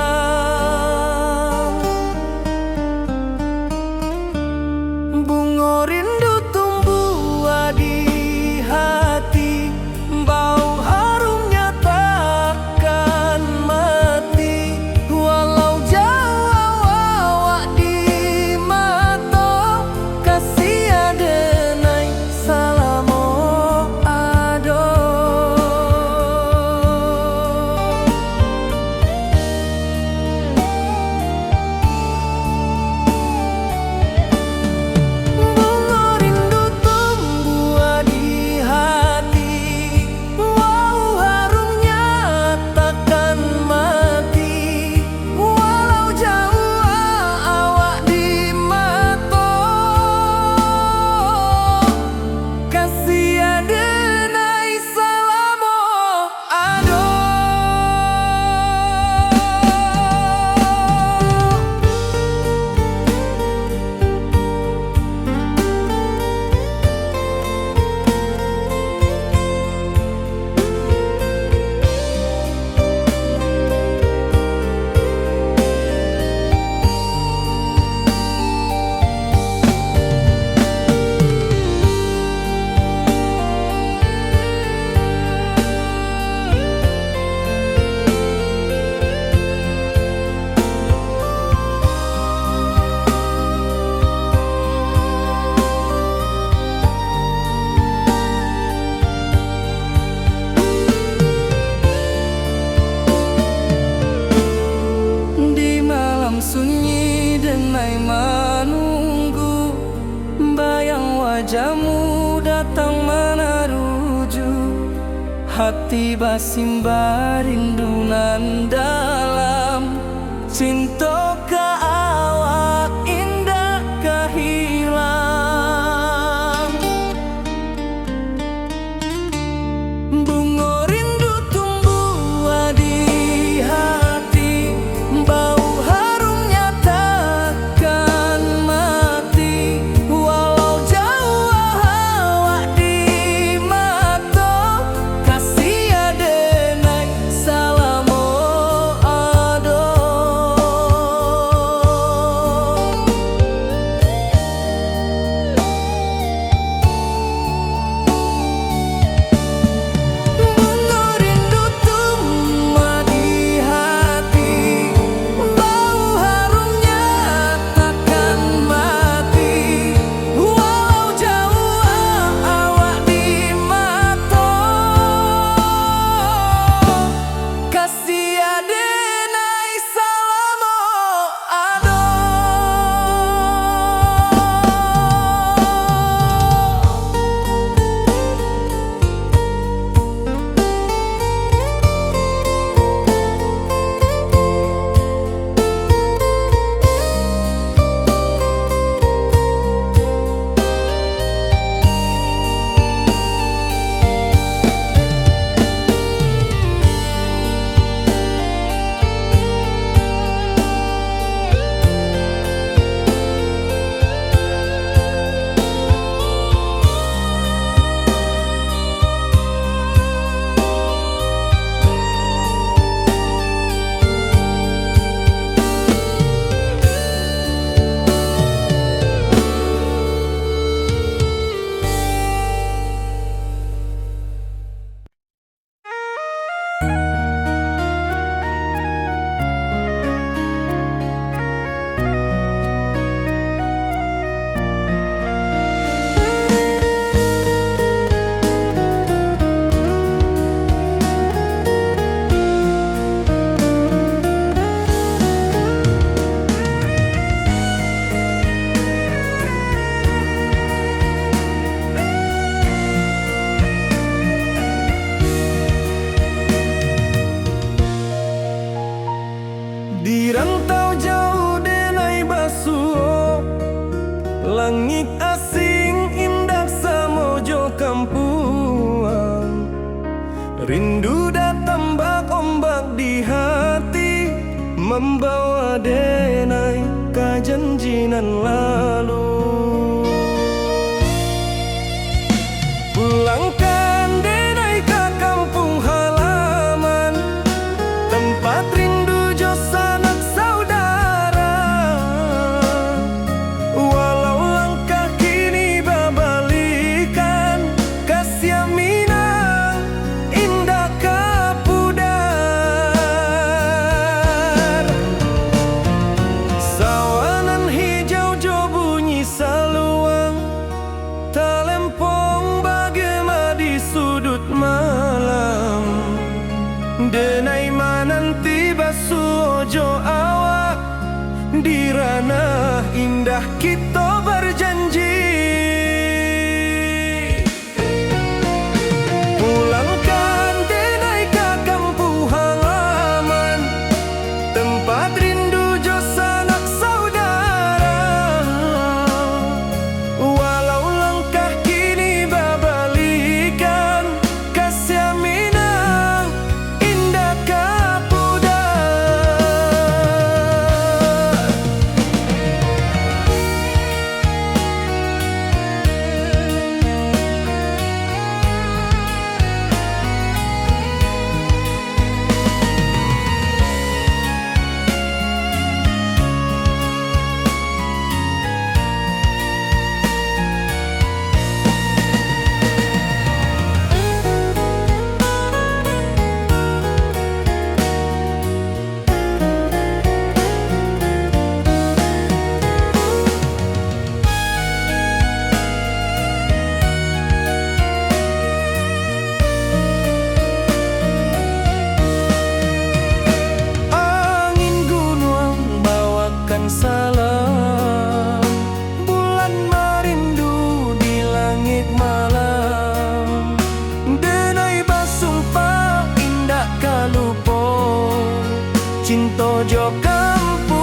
bunga rindu tumbuh di hati, bau harumnya takkan mati. Walau jauh awak di mata, kasih adenai salamo ado. Bunga rindu tumbuh di hati, wow harumnya takkan mati. Walau jauh awak di mata, kasih adenai salamo ado. Di malam sunyi denai menunggu, bayang wajahmu datang meneruju, hati basimba rindu nan dalam. Cinta ka awak indah kahilang, bunga rindu tumbuh di hati, bau harumnya takkan mati. Walau jauh awak di mata, kasih adenai salamo ado. Bunga rindu tumbuh di hati, bau harumnya takkan mati. Walau jauh awak di mata, kasih adenai salamo ado. Di rantau jauh denai basuh, langit asing indah samojo kampuang. Rindu datang bak ombak di hati, membawa dek jaminan lalu. Pulangkan denai ke kampung halaman, tempat rindu jo sanak saudara. Walau langkah kini babalikan, kasih Minang indah kapudar. Sawanan hijau jo bunyi saluang, talempong bagema di sudut malam. Denai mananti basuh ojo awak, di ranah indah kita berjanji. Pulangkan denai ke kampung halaman, tempat rindu jo sanak saudara. Walau langkah kini babalikan, kasih Minang indah kapudar. Angin gunung bawakan salam, bulan merindu di langit malam. Denai basumpah indah kalupo, cinta jo kampung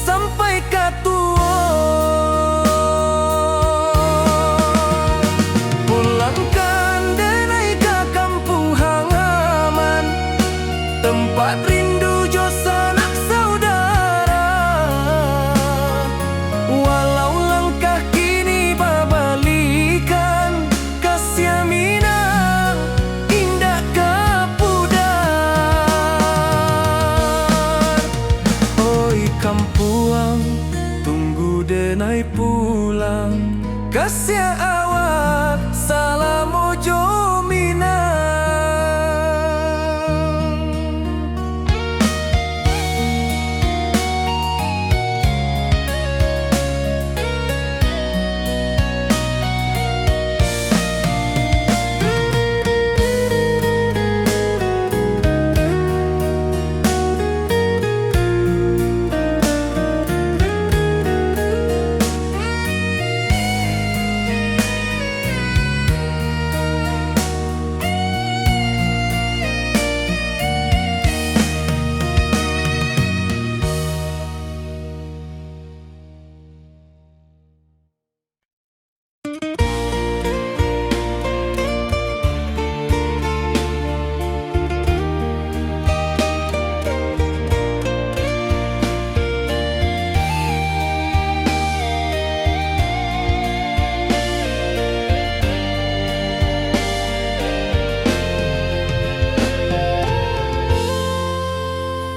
sampai katua. Pulangkan denai ke kampung halaman, tempat rindu jo sanak saudara. Walau langkah kini babalikan, kasih Minang indah kapudar. Oi kampuang, tunggu denai pulang, kasih awak salam ojo Minang.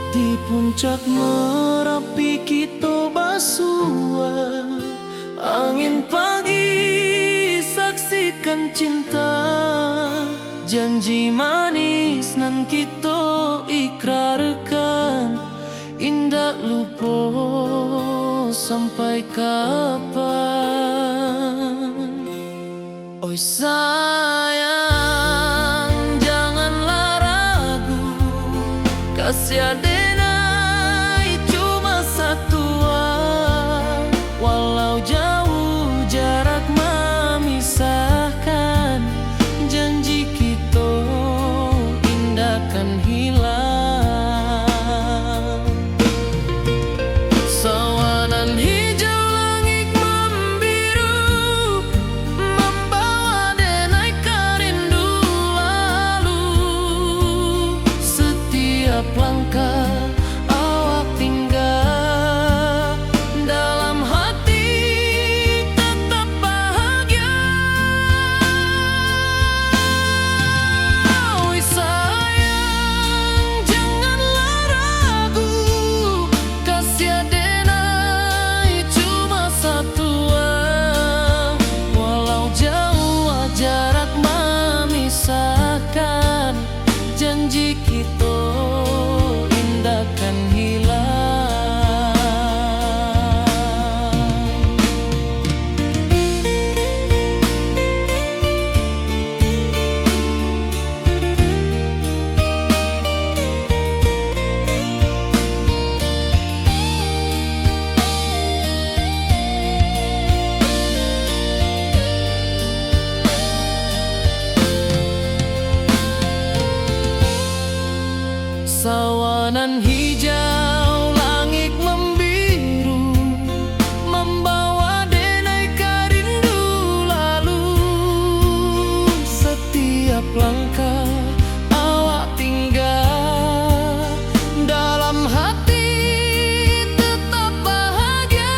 Di puncak Merapi kita basua, angin pagi saksikan cinta. Janji manis nan kita ikrarkan, indah lupa sampai kapan. Oi sayang, janganlah ragu, kasih denai cuma satu. Walau jauh jarak memisahkan, janji kita indah kan hilang. Sawanan hijau langit membiru, membawa denai kerindu lalu. Setiap langkah hijau, langit membiru, membawa denai ke rindu lalu. Setiap langkah awak tinggal, dalam hati tetap bahagia.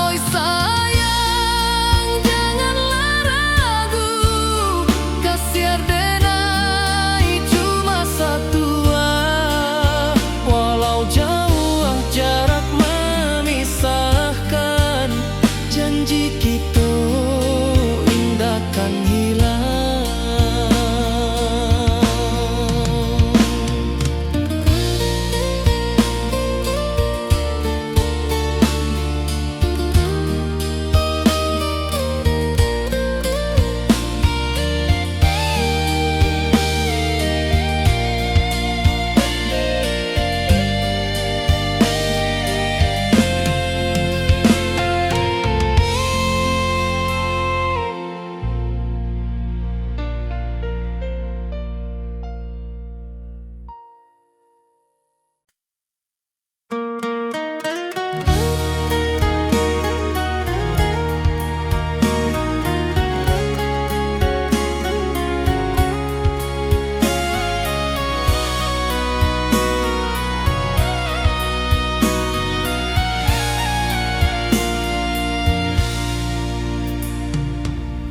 Oi sayang, janganlah ragu, kasih denai cuma satu. Walau jauh jarak memisahkan, janji kita indahkan hilang.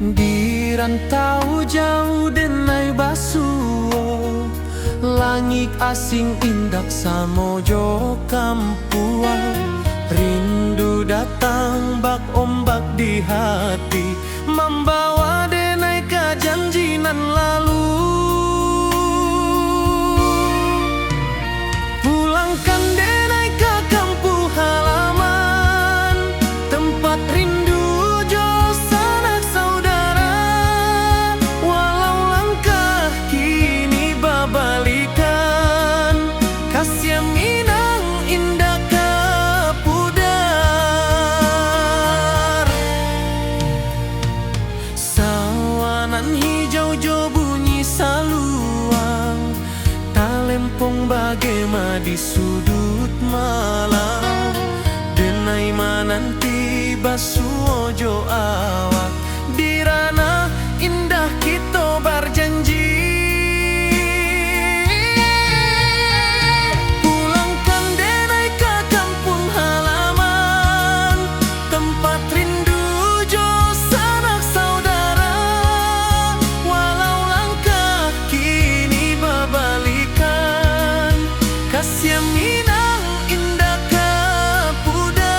Di rantau jauh denai basuo, langit asing indak samojo kampuang. Rindu datang bak ombak di hati, membawa denai ke janji nan lalu. Pulangkan denai ke kampung halaman, tempat rindu jo sanak saudara. Walau langkah kini babalikan, kasih minang indah ke pudar. Sawanan hijau jo bunyi saluang, talempong bagema di sudut malam. Denai mananti basuo jo awak, di ranah indah kita berjanji. Pulangkan denai ke kampung halaman, tempat rindu jo sanak saudara. Walau langkah kini babalikan, kasih minang indah ke pudar.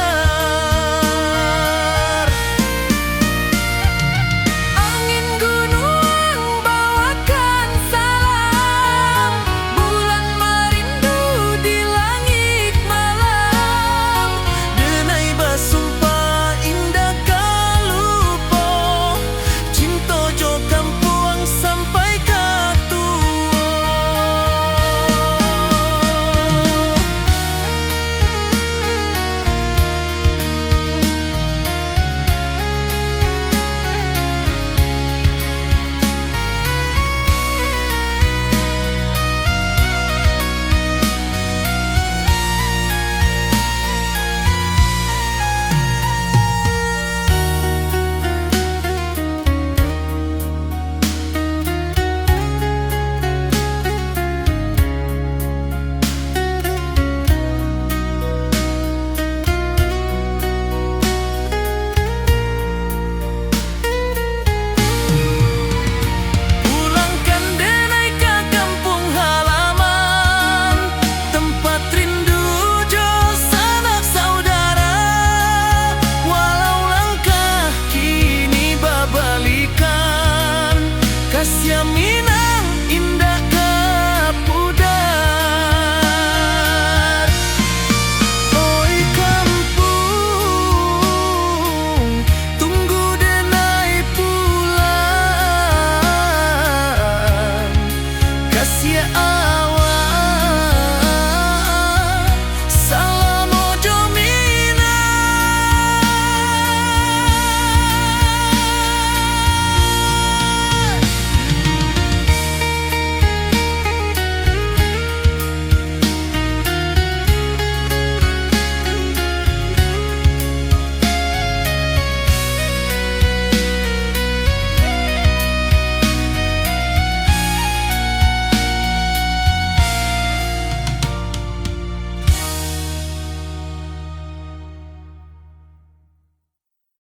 Angin gunung bawakan salam, bulan merindu di langit malam. Denai basumpah indah kalupo, cinta jo kampuang sampai ke tua. Pulangkan denai ke kampung halaman, tempat rindu jo sanak saudara. Walau langkah kini babalikan, kasih minang indah ke pudar. Oi kampung, tunggu denai pulang, kasih